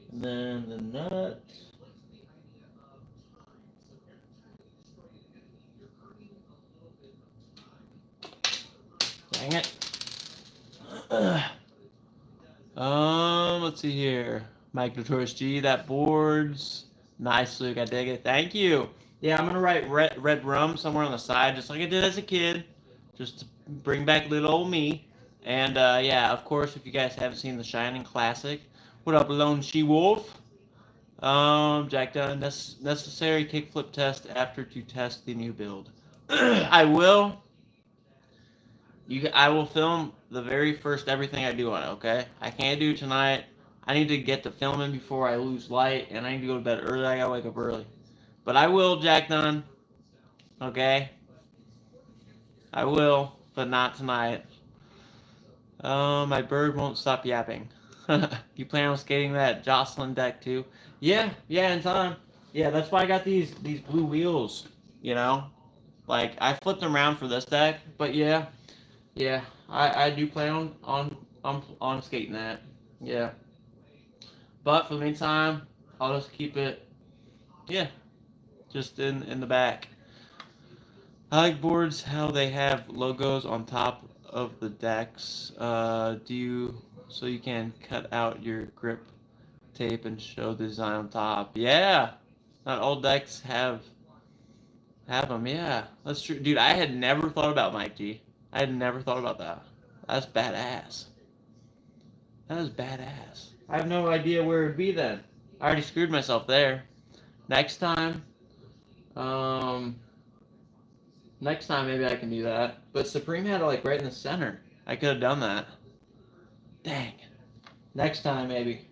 And then the nut. Dang it. Let's see here. Mike Notorious G, that boards. Nice, Luke. I dig it. Thank you. Yeah, I'm gonna write red rum somewhere on the side, just like I did as a kid, just to bring back little old me. And yeah, of course, if you guys haven't seen The Shining Classic, what up, Lone She Wolf? Jack Dunn, necessary kickflip test after to test the new build. I will. I will film the very first everything I do on it, okay? I can't do tonight. I need to get to filming before I lose light, and I need to go to bed early. I gotta wake up early. But I will, Jack Dunn. Okay? I will, but not tonight. My bird won't stop yapping. You plan on skating that Jocelyn deck too? Yeah, in time. Yeah, that's why I got these blue wheels, you know? Like, I flipped them around for this deck, but yeah, I do plan on skating that. Yeah. But for the meantime, I'll just keep it, yeah, just in the back. I like boards how they have logos on top of the decks. So you can cut out your grip tape and show the design on top. Yeah, not all decks have them. Yeah, that's true, dude. I had never thought about Mike G. I had never thought about that. That's badass. That is badass. I have no idea where it'd be then. I already screwed myself there. Next time, next time maybe I can do that. But Supreme had it like right in the center. I could have done that. Dang. Next time maybe.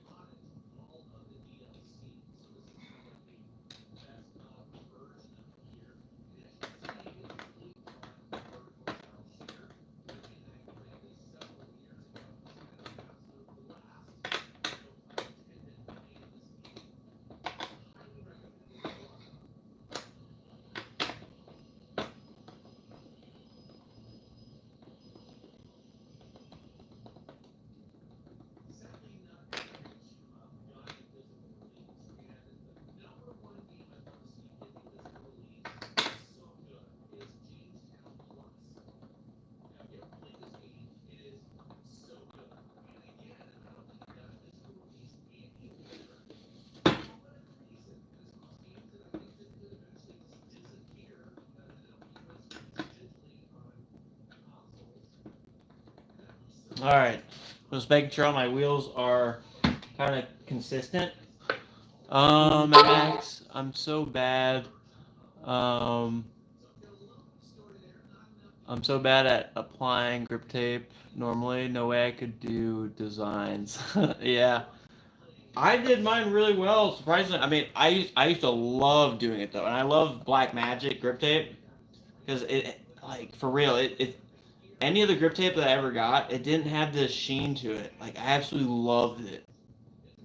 All right. Just making sure all my wheels are kind of consistent. Max, I'm so bad. Um, I'm so bad at applying grip tape normally. No way I could do designs. Yeah. I did mine really well, surprisingly. I mean, I used to love doing it though, and I love Black Magic grip tape because it like for real it any of the grip tape that I ever got, it didn't have this sheen to it. Like I absolutely loved it,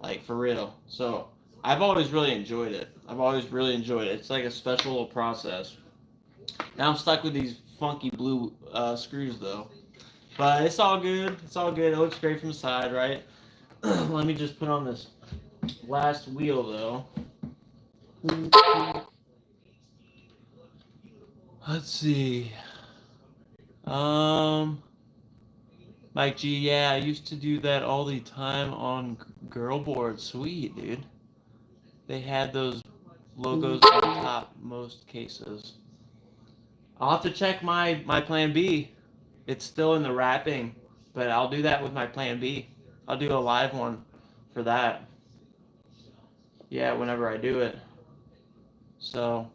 like for real. So I've always really enjoyed it. I've always really enjoyed it. It's like a special little process. Now I'm stuck with these funky blue screws though, but it's all good. It's all good. It looks great from the side, right? Let me just put on this last wheel though. Let's see. Um, Mike G, yeah, I used to do that all the time on girl boards. Sweet, dude. They had those logos on top most cases. I'll have to check my plan B. It's still in the wrapping, but I'll do that with my plan B. I'll do a live one for that. Yeah, whenever I do it. So,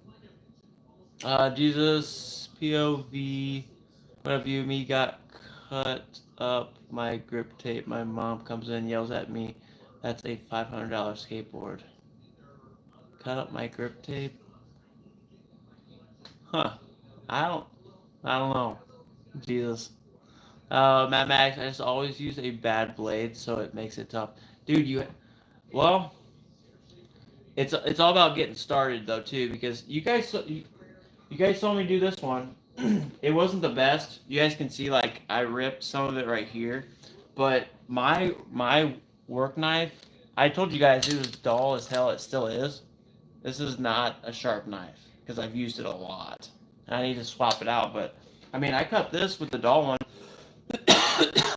Jesus, POV, one of you, me got cut up my grip tape. My mom comes in, yells at me. That's a $500 skateboard. Cut up my grip tape? Huh. I don't, I don't know. Jesus. Mad Max, I just always use a bad blade, so it makes it tough. Dude, well, it's all about getting started though too, because you guys saw me do this one. It wasn't the best. You guys can see like I ripped some of it right here, but my work knife, I told you guys it was dull as hell. It still is. This is not a sharp knife because I've used it a lot. I need to swap it out, but I mean I cut this with the dull one.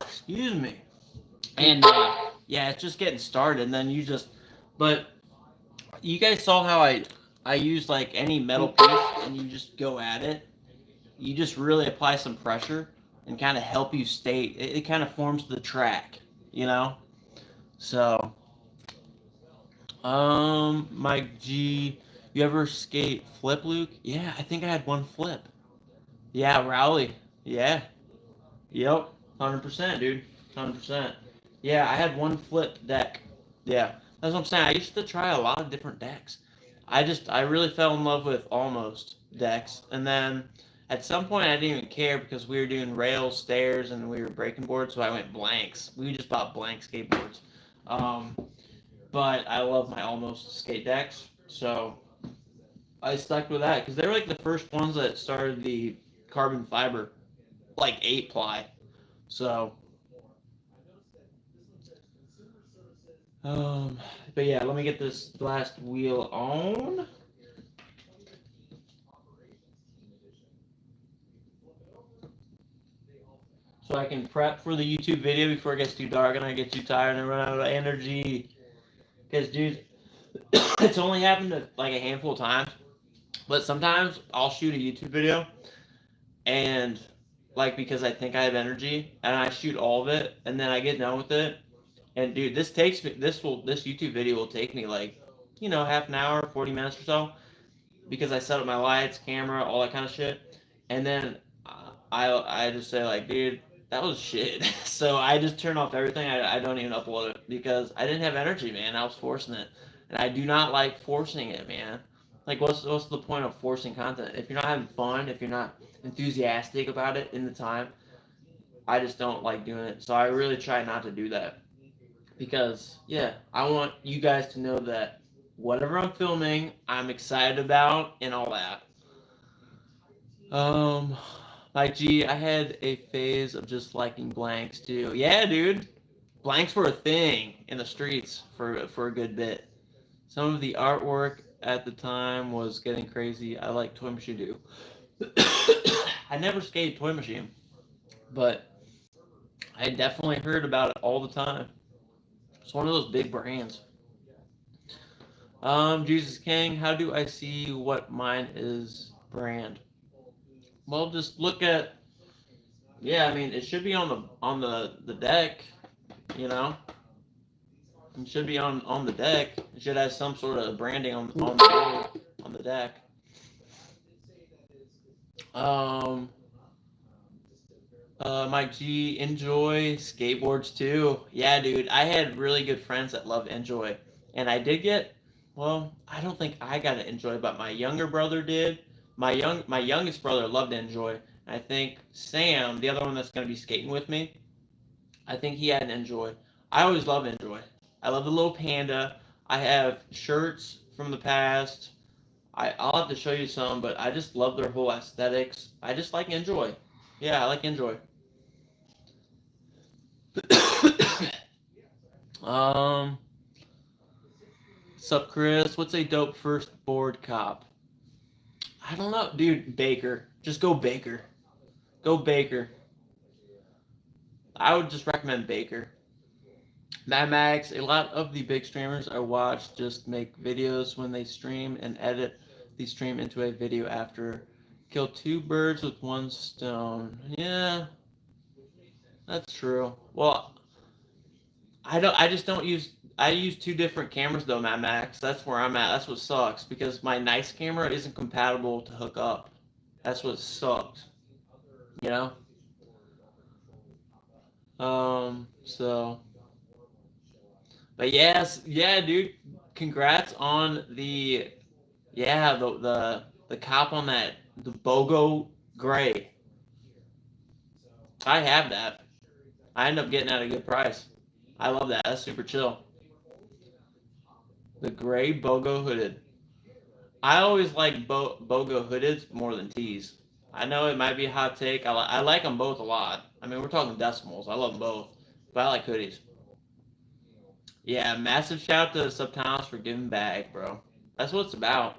Excuse me. And yeah, it's just getting started. And then but you guys saw how I use like any metal piece and you just go at it. You just really apply some pressure and kind of help you stay. It kind of forms the track, you know. So, Mike G, you ever skate flip, Luke? Yeah, I think I had one flip. Yeah, Rowley. Yeah. Yep. 100%, dude. 100%. Yeah, I had one flip deck. Yeah, that's what I'm saying. I used to try a lot of different decks. I really fell in love with almost decks, and then at some point I didn't even care because we were doing rails, stairs, and we were breaking boards, so I went blanks. We just bought blank skateboards. Um, but I love my almost skate decks, so I stuck with that because they were like the first ones that started the carbon fiber, like 8-ply. So, um, but yeah, let me get this last wheel on. So I can prep for the YouTube video before it gets too dark and I get too tired and run out of energy. Because, dude, it's only happened like a handful of times. But sometimes I'll shoot a YouTube video and, like, because I think I have energy and I shoot all of it and then I get done with it. And, dude, this YouTube video will take me, like, half an hour, 40 minutes or so. Because I set up my lights, camera, all that kind of shit. And then I just say like, dude, that was shit. So I just turn off everything. I don't even upload it because I didn't have energy, man. I was forcing it, and I do not like forcing it, man. Like, what's the point of forcing content if you're not having fun, if you're not enthusiastic about it in the time? I just don't like doing it. So I really try not to do that because yeah, I want you guys to know that whatever I'm filming, I'm excited about and all that. Um, like, gee, I had a phase of just liking blanks too. Yeah, dude, blanks were a thing in the streets for a good bit. Some of the artwork at the time was getting crazy. I like Toy Machine too. I never skated Toy Machine, but I definitely heard about it all the time. It's one of those big brands. Jesus King, how do I see what mine is brand? Well, just look at Yeah, I mean, it should be on the deck. You know, it should be on the deck. It should have some sort of branding on the board, on the deck. Um, Mike G, Enjoy skateboards too. Yeah, dude, I had really good friends that loved Enjoy, and I did get. Well, I don't think I got to Enjoy, but my younger brother did. My youngest brother loved Enjoy. I think Sam, the other one that's gonna be skating with me, I think he had an Enjoy. I always love Enjoy. I love the little panda. I have shirts from the past. I'll have to show you some, but I just love their whole aesthetics. I just like Enjoy. Yeah, I like Enjoy. um, Sup, Chris? What's a dope first board cop? I don't know, dude. Baker. Just go Baker. Go Baker. I would just recommend Baker. Mad Max. A lot of the big streamers I watch just make videos when they stream and edit the stream into a video after. Kill two birds with one stone. Yeah, that's true. Well, I don't. I just don't use. I use two different cameras though, Mad Max. That's where I'm at. That's what sucks because my nice camera isn't compatible to hook up. That's what sucks. You know. So, but yes, yeah, dude. Congrats on the the cop on that the BOGO gray. I have that. I end up getting at a good price. I love that. That's super chill. The gray BOGO hooded. I always like BOGO hooded more than tees. I know it might be a hot take. I like them both a lot. I mean, we're talking decimals. I love them both. But I like hoodies. Yeah, massive shout out to Subtowns for giving back, bro. That's what it's about.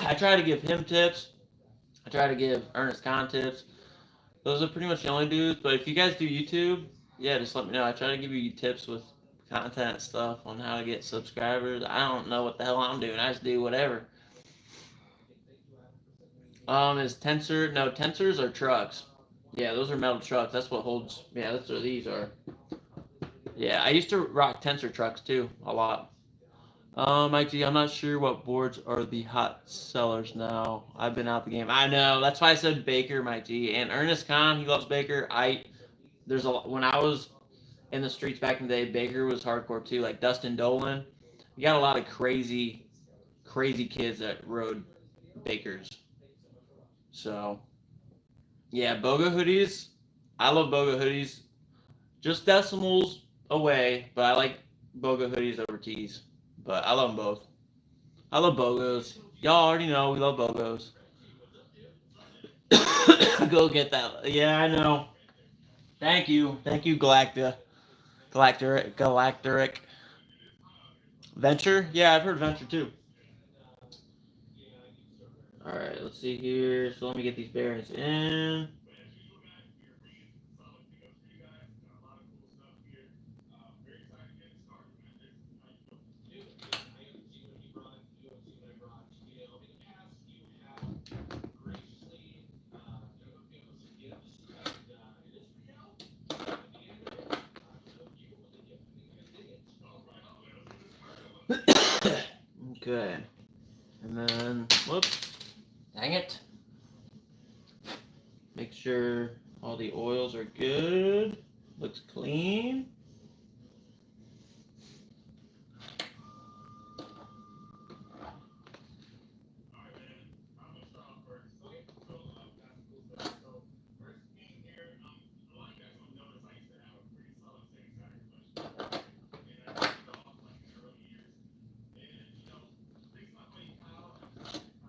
I try to give him tips. I try to give Ernest Con tips. Those are pretty much the only dudes. But if you guys do YouTube, yeah, just let me know. I try to give you tips with content stuff on how to get subscribers. I don't know what the hell I'm doing. I just do whatever. Is tensor? No, tensors are trucks. Yeah, those are metal trucks. That's what holds. Yeah, that's what these are. Yeah, I used to rock tensor trucks too a lot. Mike G, I'm not sure what boards are the hot sellers now. I've been out the game. I know. That's why I said Baker, Mike G, and Ernest Con. He loves Baker. There's a when I was in the streets back in the day, Baker was hardcore too. Like Dustin Dolan. You got a lot of crazy, crazy kids that rode Bakers. So yeah, BOGO hoodies. I love BOGO hoodies. Just decimals away, but I like BOGO hoodies over tees. But I love them both. I love BOGOs. Y'all already know we love BOGOs. Go get that. Yeah, I know. Thank you. Thank you, Galacteric. Venture? Yeah, I've heard Venture too. Alright, let's see here. So let me get these bearings in. Okay. And then, whoops. Dang it. Make sure all the oils are good. Looks clean.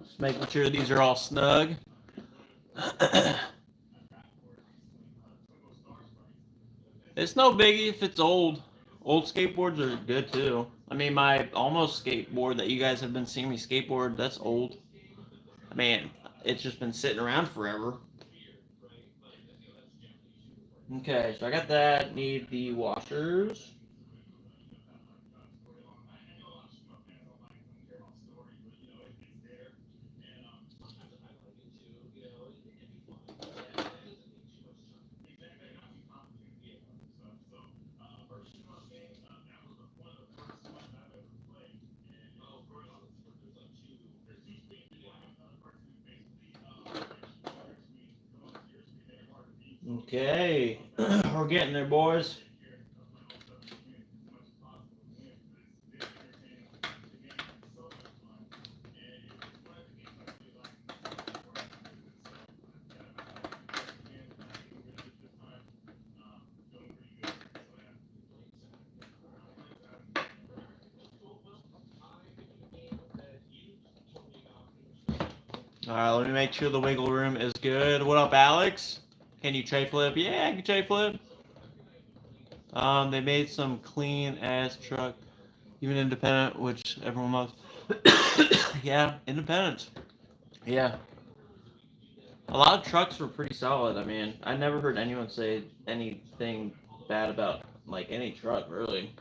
Just making sure these are all snug. It's no biggie if it's old. Old skateboards are good too. I mean, my almost skateboard that you guys have been seeing me skateboard, that's old. I mean, it's just been sitting around forever. Okay, so I got that. Need the washers. Okay, we're getting there, boys. All right, let me make sure the wiggle room is good. What up, Alex? Can you tray flip? Yeah, I can tray flip. They made some clean ass truck, even independent, which everyone loves. Yeah, independent. Yeah, a lot of trucks were pretty solid. I mean, I never heard anyone say anything bad about like any truck, really.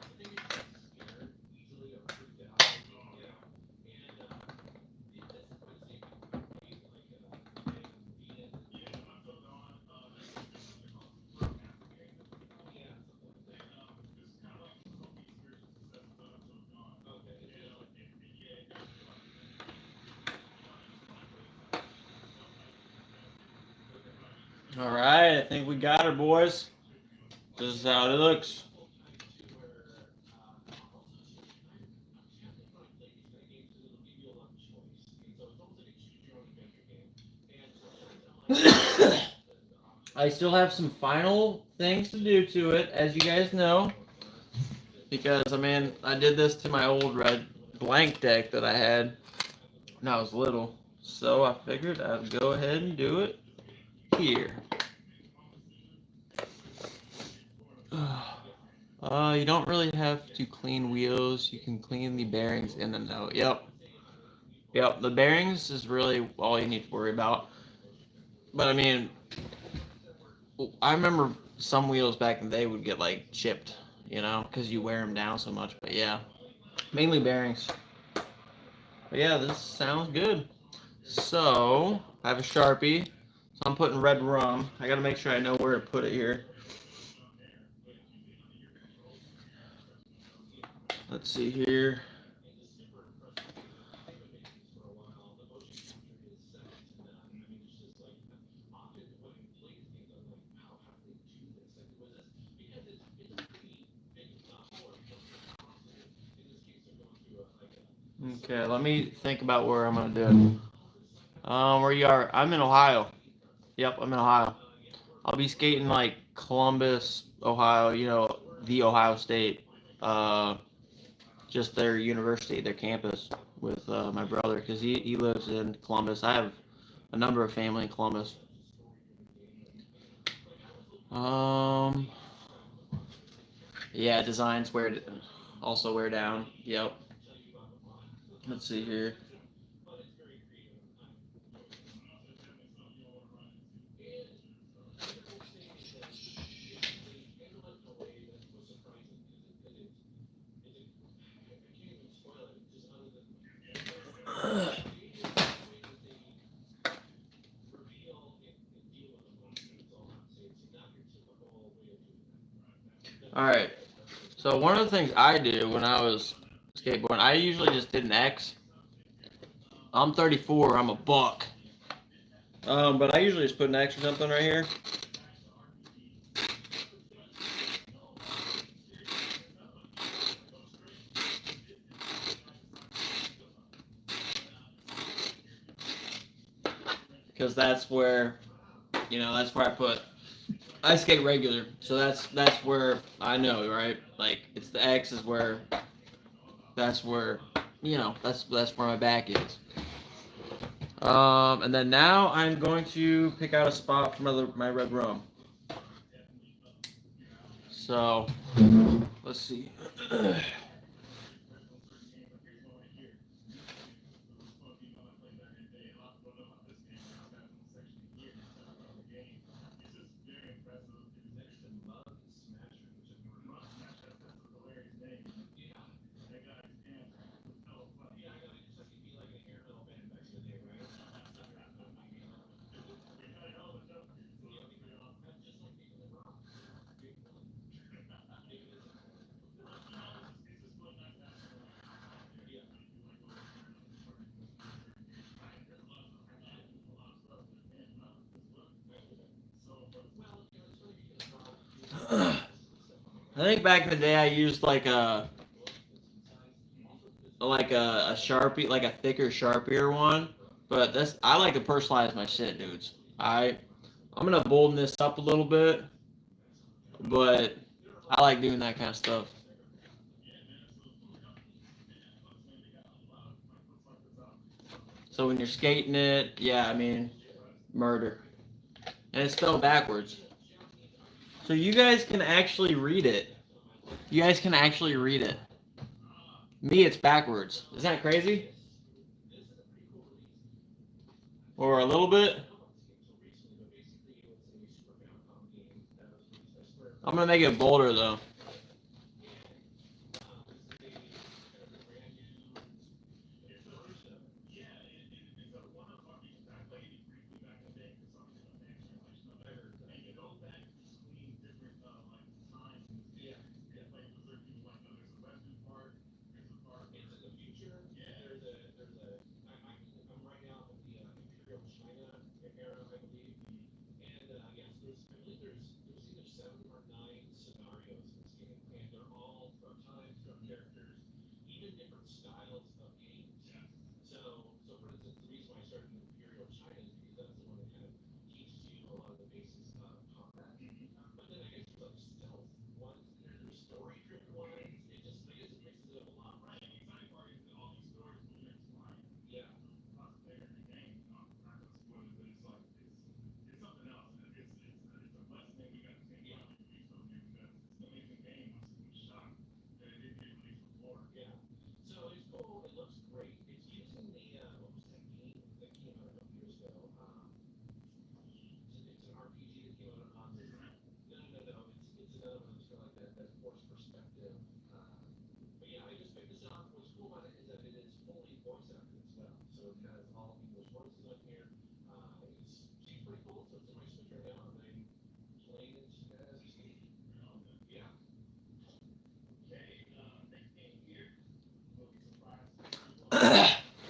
All right, I think we got her, boys. This is how it looks. I still have some final things to do to it, as you guys know. Because, I mean, I did this to my old red blank deck that I had when I was little. So I figured I'd go ahead and do it here. You don't really have to clean wheels. You can clean the bearings in and out. Yep. Yep, the bearings is really all you need to worry about. But, I mean, I remember some wheels back in the day would get, like, chipped, you know, because you wear them down so much. But, yeah, mainly bearings. But, yeah, this sounds good. So, I have a Sharpie. So, I'm putting red rum. I got to make sure I know where to put it here. Let's see here. Okay, let me think about where I'm going to do it. Where you are? I'm in Ohio. Yep, I'm in Ohio. I'll be skating like Columbus, Ohio. You know, the Ohio State. Uh, just their university, their campus with my brother because he lives in Columbus. I have a number of family in Columbus. Um, yeah, designs also wear down. Yep. Let's see here. All right. So one of the things I do when I was skateboarding, I usually just did an X. I'm 34. I'm a buck. But I usually just put an X or something right here. Because that's where, that's where I skate regular. So that's where I know, right? Like it's the X is where, that's where, that's where my back is. And then now I'm going to pick out a spot for my red rum. So let's see. think back in the day I used like a Sharpie, like a thicker Sharpier one. But I like to personalize my shit, dudes. I'm gonna bolden this up a little bit, but I like doing that kind of stuff. So when you're skating it, yeah, I mean, murder. And it's spelled backwards. So you guys can actually read it. You guys can actually read it. Me, it's backwards. Isn't that crazy? Or a little bit? I'm gonna make it bolder though.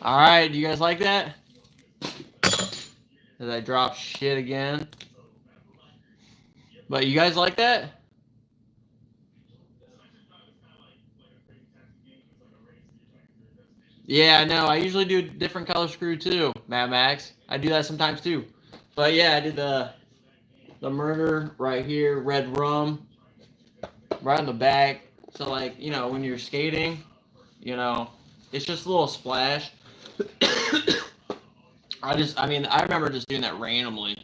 All right, do you guys like that? Did I drop shit again? But you guys like that? Yeah, I know. I usually do a different color screw too, Mad Max. I do that sometimes too. But yeah, I did the murder right here, red rum, right on the back. So like, when you're skating, it's just a little splash. I remember just doing that randomly.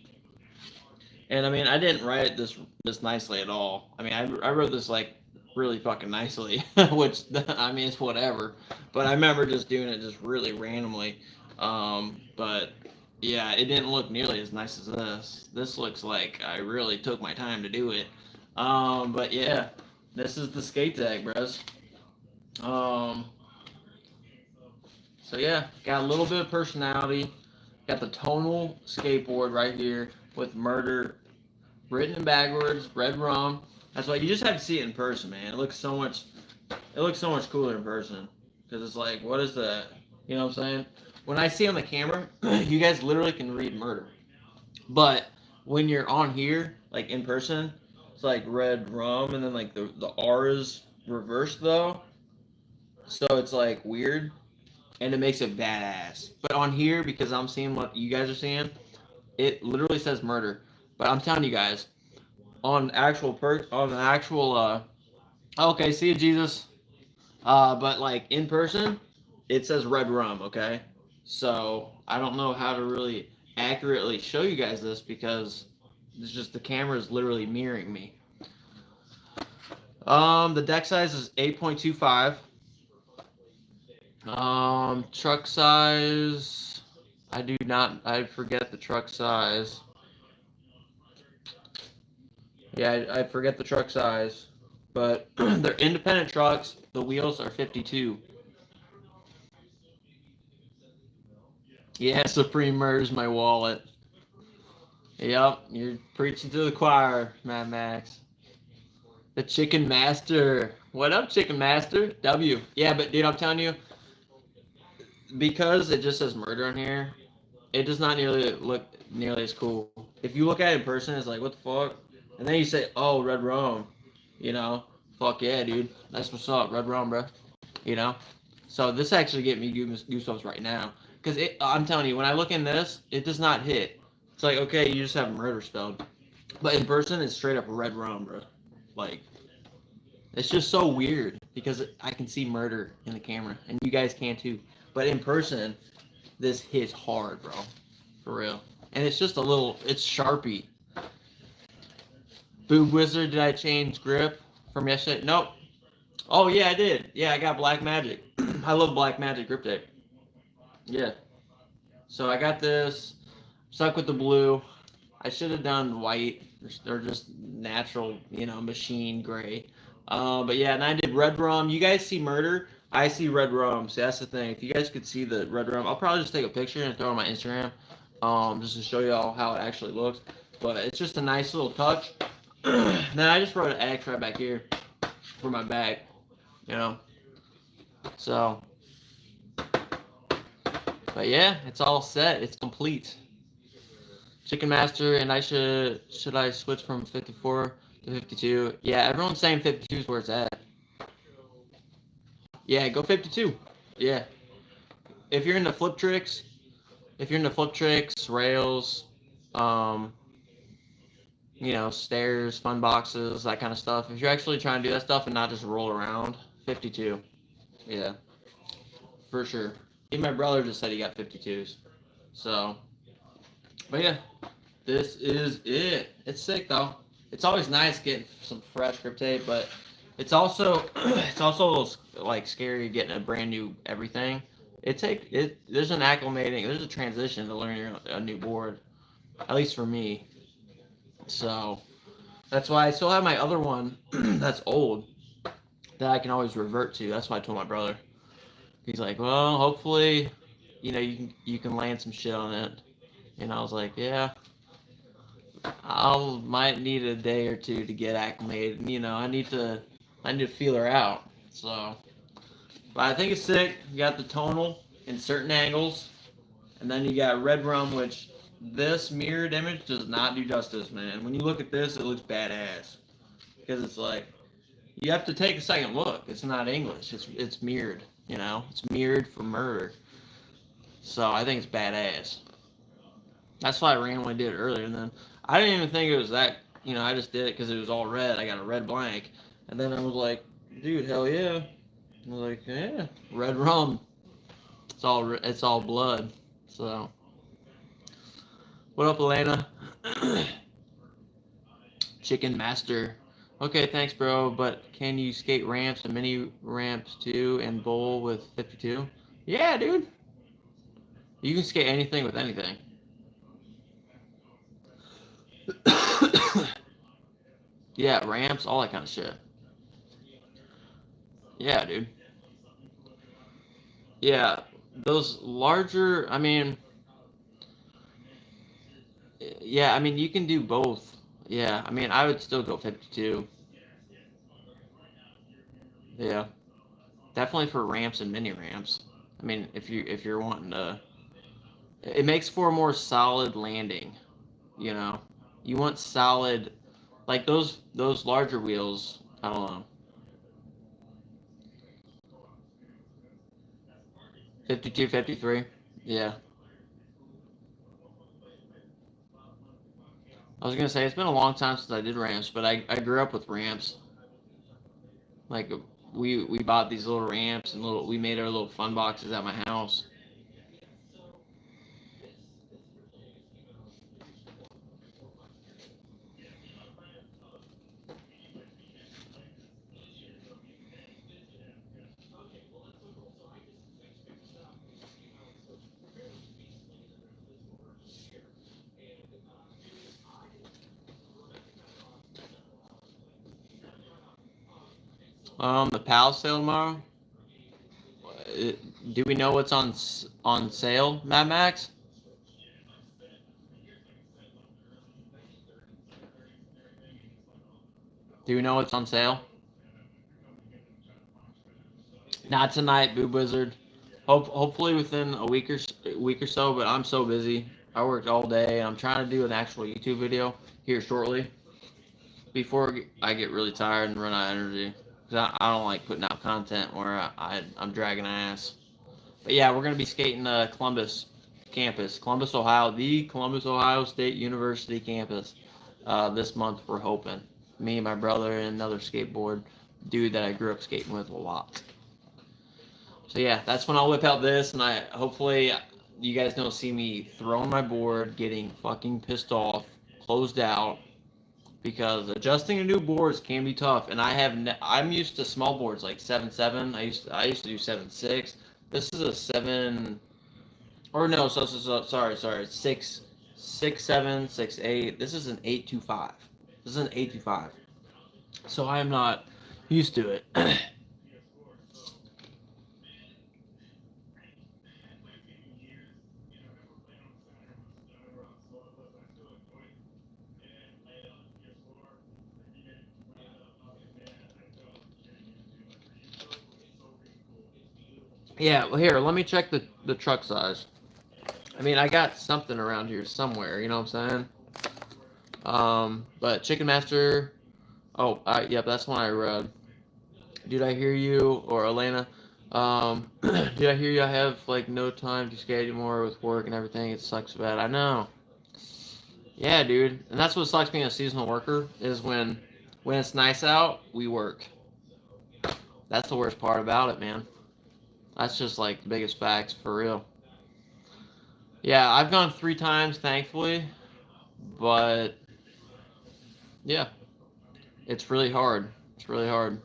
And I mean, I didn't write this nicely at all. I mean, I wrote this like really fucking nicely, which I mean, it's whatever. But I remember just doing it just really randomly. But yeah, it didn't look nearly as nice as this. This looks like I really took my time to do it. But yeah, this is the skate tag, bros. Um, so yeah, got a little bit of personality. Got the tonal skateboard right here with murder written in backwards, red rum. That's why you just have to see it in person, man. It looks so much cooler in person. Because it's like, what is that? You know what I'm saying? When I see on the camera, you guys literally can read murder. But when you're on here, like in person, it's like red rum, and then like the R is reversed though. So it's like weird, and it makes it badass. But on here, because I'm seeing what you guys are seeing, it literally says murder. But I'm telling you guys, on the actual okay, see you, Jesus. But like in person, it says red rum, okay? So I don't know how to really accurately show you guys this because it's just the camera is literally mirroring me. The deck size is 8.25. Truck size, I forget the truck size. Yeah, I forget the truck size. But they're independent trucks. The wheels are 52. Yeah, Supreme murders my wallet. Yep, you're preaching to the choir, Mad Max. The Chicken Master. What up, Chicken Master? W. Yeah, but dude, I'm telling you, because it just says murder on here, it does not look nearly as cool. If you look at it in person, it's like, what the fuck? And then you say, oh, red rum, you know, Fuck yeah, dude. That's what's up. Red rum, bro. You know? So this actually get me goosebumps right now. Because I'm telling you, when I look in this, it does not hit. It's like, okay, you just have murder spelled. But in person, it's straight up red rum, bro. Like, it's just so weird. Because I can see murder in the camera. And you guys can too. But in person, this hits hard, bro. For real. And it's just a little, it's Sharpie. Boob Wizard, did I change grip from yesterday? Nope. Oh, yeah, I did. Yeah, I got Black Magic. I love Black Magic grip tape. Yeah. So I got this, stuck with the blue. I should have done white or just natural, you know, machine gray. But yeah, and I did red rum. You guys see murder? I see red rum. See, that's the thing. If you guys could see the red rum, I'll probably just take a picture and throw it on my Instagram, just to show y'all how it actually looks. But it's just a nice little touch. Then I just wrote an X right back here for my bag, you know. So, but yeah, it's all set. It's complete. Chicken Master, and should I switch from 54 to 52? Yeah, everyone's saying 52 is where it's at. Yeah, go 52. Yeah. If you're into flip tricks, rails, you know, stairs, fun boxes, that kind of stuff. If you're actually trying to do that stuff and not just roll around, 52. Yeah. For sure. Even my brother just said he got 52s. So, but yeah, this is it. It's sick though. It's always nice getting some fresh grip tape, but it's also it's also like scary getting a brand new everything. There's an acclimating, there's a transition to learning a new board, at least for me. So that's why I still have my other one that's old that I can always revert to. That's why I told my brother. He's like, well, hopefully, you know, you can land some shit on it. And I was like, yeah, might need a day or two to get acclimated. You know, I need to feel her out. So, but I think it's sick. You got the tonal in certain angles, and then you got red rum, which this mirrored image does not do justice, man. When you look at this, it looks badass because it's like you have to take a second look. It's not English. It's mirrored. You know, it's mirrored for murder. So I think it's badass. That's why I randomly did it earlier, and then I didn't even think it was that. You know, I just did it because it was all red. I got a red blank, and then I was like, dude, hell yeah. I was like, yeah, red rum. It's all blood. So, what up, Elena? Chicken Master. Okay, thanks, bro. But can you skate ramps and mini ramps too, and bowl with 52? Yeah, dude. You can skate anything with anything. Yeah, ramps, all that kind of shit. Yeah, dude. Yeah, those larger, I mean, yeah, I mean, you can do both. Yeah, I mean, I would still go 52. Yeah, definitely for ramps and mini ramps. I mean, if you're wanting to, it makes for a more solid landing. You know, you want solid, like those larger wheels. I don't know. 52, 53. Yeah. I was gonna say it's been a long time since I did ramps, but I grew up with ramps. Like we bought these little ramps and we made our little fun boxes at my house. The PAL sale tomorrow. Do we know what's on sale, Mad Max? Do we know what's on sale? Not tonight, Boob Wizard. Hopefully within a week or so. But I'm so busy. I worked all day, and I'm trying to do an actual YouTube video here shortly before I get really tired and run out of energy. because I don't like putting out content where I'm dragging ass. But yeah, we're gonna be skating Columbus campus, Columbus, Ohio, the Columbus, Ohio State University campus. This month we're hoping. Me, my brother, and another skateboard dude that I grew up skating with a lot. So yeah, that's when I'll whip out this, and I hopefully you guys don't see me throwing my board, getting fucking pissed off, closed out, because adjusting to new boards can be tough. And I'm used to small boards like 7.7. I used to do 7.6. This is a 7, or no, sorry, 6.7, 6.8. This is an 8.25. This is an 8.25. So I am not used to it. Yeah, well, here, let me check the truck size. I mean, I got something around here somewhere, you know what I'm saying? But Chicken Master, yep, that's one I read. Did I hear you, or Elena? Did I hear you? I have like no time to skate anymore with work and everything. It sucks bad. I know. Yeah, dude, and that's what sucks being a seasonal worker is when it's nice out, we work. That's the worst part about it, man. That's just like the biggest facts for real. Yeah, I've gone 3 times, thankfully, but yeah, it's really hard. It's really hard.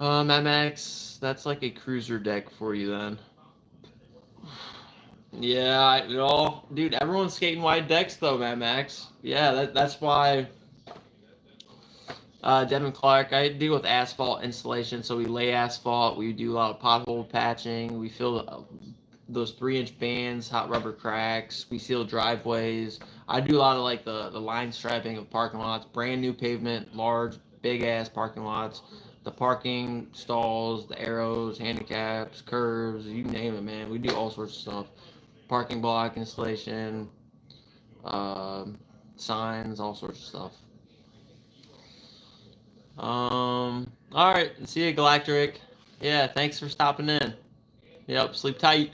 Mad Max, that's like a cruiser deck for you then. Yeah, dude, everyone's skating wide decks though, Mad Max. Yeah, that's why. Devin Clark, I deal with asphalt installation, so we lay asphalt. We do a lot of pothole patching. We fill those 3-inch bands, hot rubber cracks. We seal driveways. I do a lot of like the line striping of parking lots, brand new pavement, large, big ass parking lots, the parking stalls, the arrows, handicaps, curves, you name it, man. We do all sorts of stuff. Parking block installation, signs, all sorts of stuff. All right. See you, Galactic. Yeah, thanks for stopping in. Yep, sleep tight.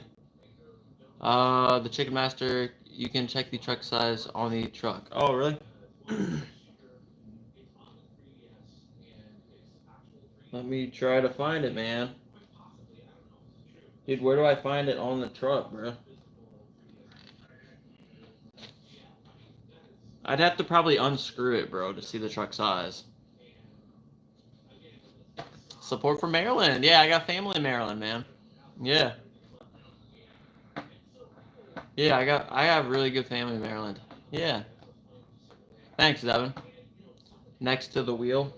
The Chicken Master, you can check the truck size on the truck. Oh, really? Let me try to find it, man. Dude, where do I find it on the truck, bro? I'd have to probably unscrew it, bro, to see the truck size. Support from Maryland. Yeah, I got family in Maryland, man. Yeah. Yeah, I have really good family in Maryland. Yeah. Thanks, Devin. Next to the wheel.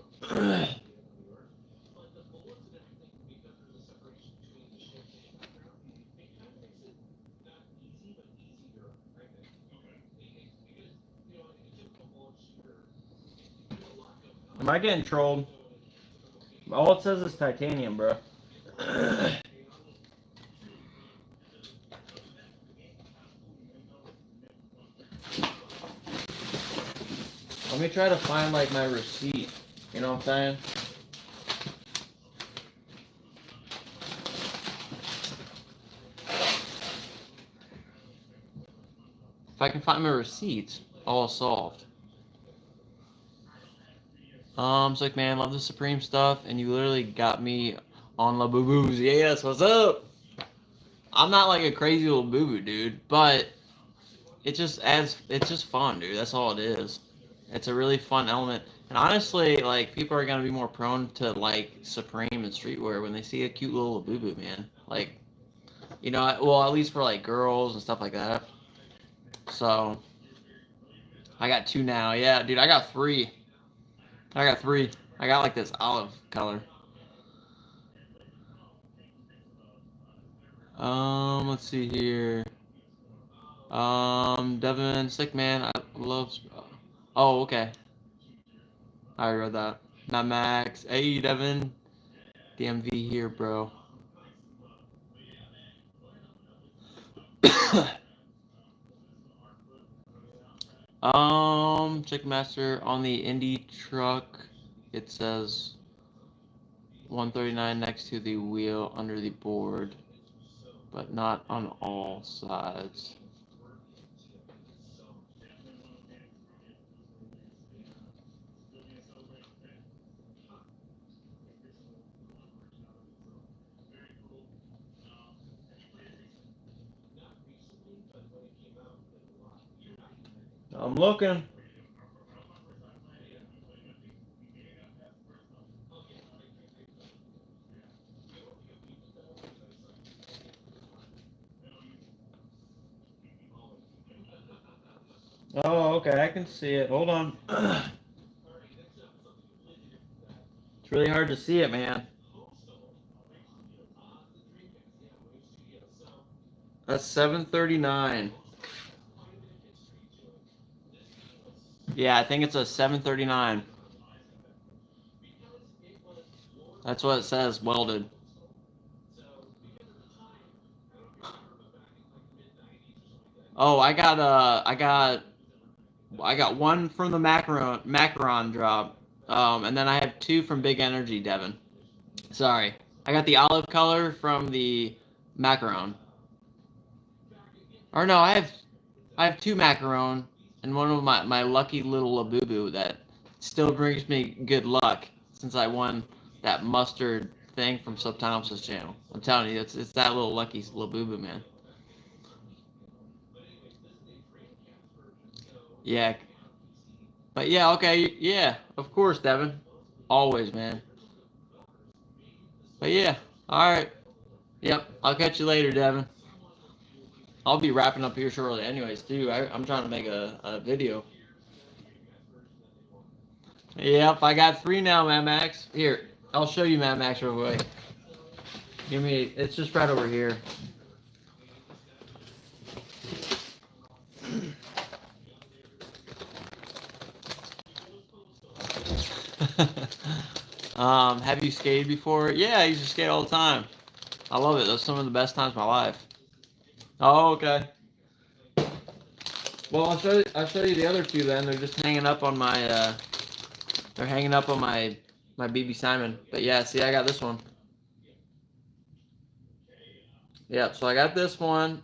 Am I getting trolled? All it says is titanium, bro. Let me try to find like my receipt. You know what I'm saying? If I can find my receipts, all solved. It's like, man, love the Supreme stuff, and you literally got me on La Boo Boos. Yes, what's up? I'm not like a crazy little boo boo dude, but it's just fun, dude. That's all it is. It's a really fun element. And honestly, like, people are gonna be more prone to like Supreme and streetwear when they see a cute little boo boo, man. Like, well, at least for like girls and stuff like that. So, I got 2 now. Yeah, dude, I got 3. I got 3. I got like this olive color. Let's see here. Devin, sick man. I love. Oh, okay. I read that. Not Max. Hey, Devin. DMV here, bro. Chicken Master on the Indy truck. it says 139 next to the wheel under the board, but not on all sides. I'm looking. Oh, okay, I can see it. Hold on. It's really hard to see it, man. That's 739. Yeah, I think it's a 739. That's what it says, welded. Oh, I got one from the macaron drop. And then I have two from Big Energy, Devin. Sorry. I got the olive color from the macaron. Or no, I have two macaron and one of my lucky little Labubu that still brings me good luck since I won that mustard thing from Subtimes' channel. I'm telling you, it's that little lucky Labubu, man. Yeah. But yeah, okay, yeah, of course, Devin. Always, man. But yeah, alright. Yep, I'll catch you later, Devin. I'll be wrapping up here shortly anyways, too. I'm trying to make a video. Yep, I got 3 now, Mad Max. Here, I'll show you Mad Max real quick. Give me, it's just right over here. Have you skated before? Yeah, I used to skate all the time. I love it. Those are some of the best times of my life. Oh, okay. Well, I'll show you the other two then. They're just hanging up on my they're hanging up on my BB Simon. But yeah, see, I got this one. Yep, so I got this one.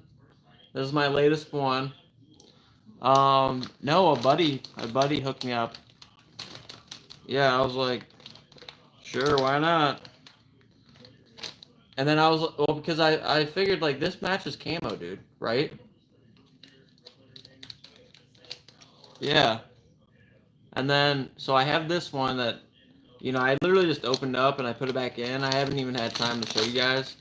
This is my latest one. No, a buddy hooked me up. Yeah, I was like, sure, why not? And then I was, well, because I figured, like, this matches camo, dude, right? Yeah. And then, so I have this one that, you know, I literally just opened up and I put it back in. I haven't even had time to show you guys.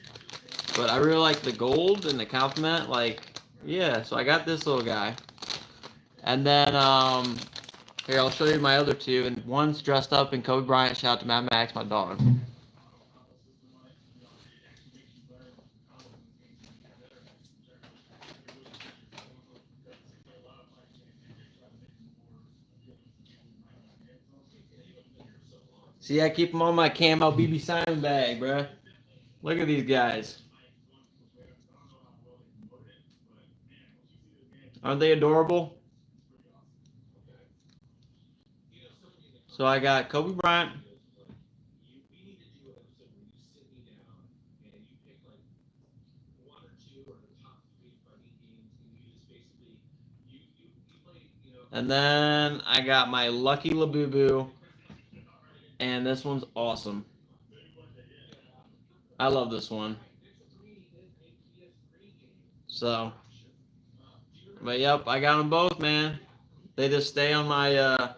But I really like the gold and the compliment. Like, yeah, so I got this little guy. And then, here, I'll show you my other two. And one's dressed up in Kobe Bryant. Shout out to Mad Max, my dog. See, I keep them on my camo BB Simon bag, bruh. Look at these guys. Aren't they adorable? So I got Kobe Bryant. And then I got my Lucky Labubu. And this one's awesome. I love this one. So, but yep, I got them both, man. They just stay on my,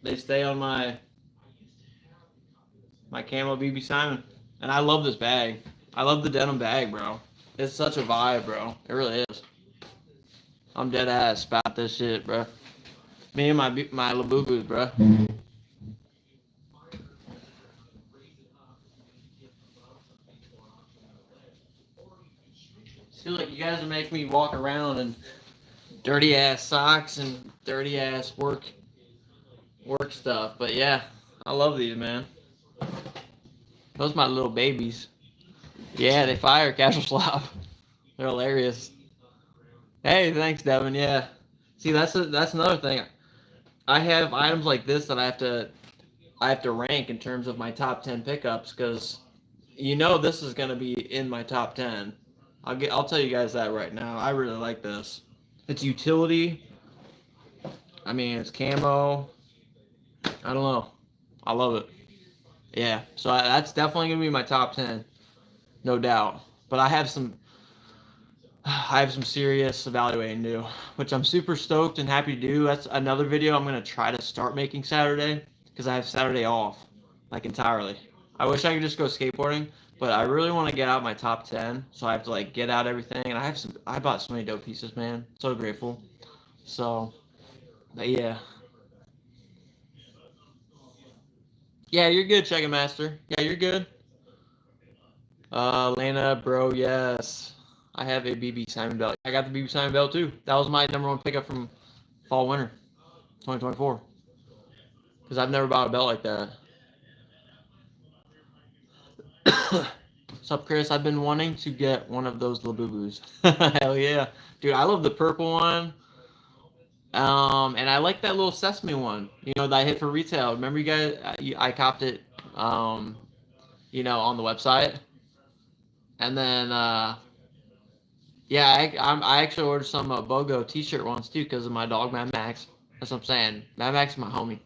they stay on my camo BB Simon. And I love this bag. I love the denim bag, bro. It's such a vibe, bro. It really is. I'm dead ass about this shit, bro. Me and my Labubus, bro. See, look, you guys are making me walk around in dirty ass socks and dirty ass work stuff. But yeah, I love these, man. Those are my little babies. Yeah, they fire casual slop. They're hilarious. Hey, thanks, Devin. Yeah. See, that's another thing. I have items like this that I have to I have to rank in terms of my top 10 pickups because you know this is gonna be in my top 10. I'll tell you guys that right now. I really like this. It's utility. I mean, it's camo. I don't know. I love it. Yeah, so that's definitely gonna be my top 10, no doubt. But I have some serious evaluating to do, which I'm super stoked and happy to do. That's another video I'm gonna try to start making Saturday because I have Saturday off, like entirely. I wish I could just go skateboarding, but I really want to get out my top 10, so I have to like get out everything. And I bought so many dope pieces, man. So grateful. So, but yeah. Yeah, you're good, Check Master. Yeah, you're good. Lana, bro, yes. I have a BB Simon belt. I got the BB Simon belt too. That was my #1 pickup from fall winter 2024. Because I've never bought a belt like that. What's up, Chris? I've been wanting to get one of those Labubu's. Hell yeah. Dude, I love the purple one. And I like that little sesame one, you know, that I hit for retail. Remember you guys, I copped it, you know, on the website. And then, yeah, I actually ordered some BOGO t-shirt ones too because of my dog, Mad Max. That's what I'm saying. Mad Max is my homie.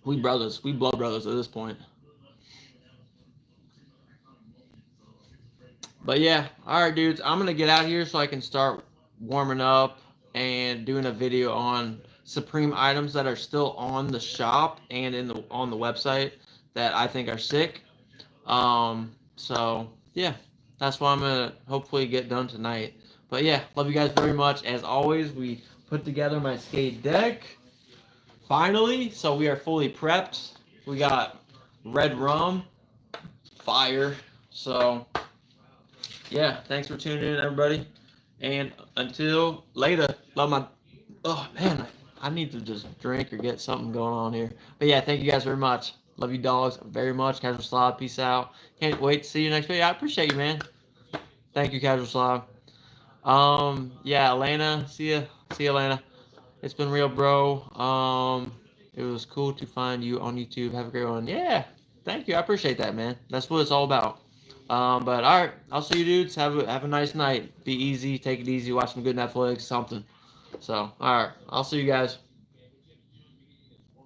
We brothers. We blood brothers at this point. But yeah, all right, dudes. I'm gonna get out here so I can start warming up and doing a video on Supreme items that are still on the shop and on the website that I think are sick. So yeah, that's what I'm gonna hopefully get done tonight. But yeah, love you guys very much. As always, we put together my skate deck finally, so we are fully prepped. We got red rum, fire. So yeah, thanks for tuning in, everybody. And until later, love my. Oh man, I need to just drink or get something going on here. But yeah, thank you guys very much. Love you dogs very much. Casual Slob, peace out. Can't wait to see you next video. I appreciate you, man. Thank you, Casual Slob. Yeah, Elena, see ya, Elena. It's been real, bro. It was cool to find you on YouTube. Have a great one. Yeah, thank you. I appreciate that, man. That's what it's all about. But all right, I'll see you dudes. Have a nice night. Be easy. Take it easy. Watch some good Netflix, something. So, all right, I'll see you guys.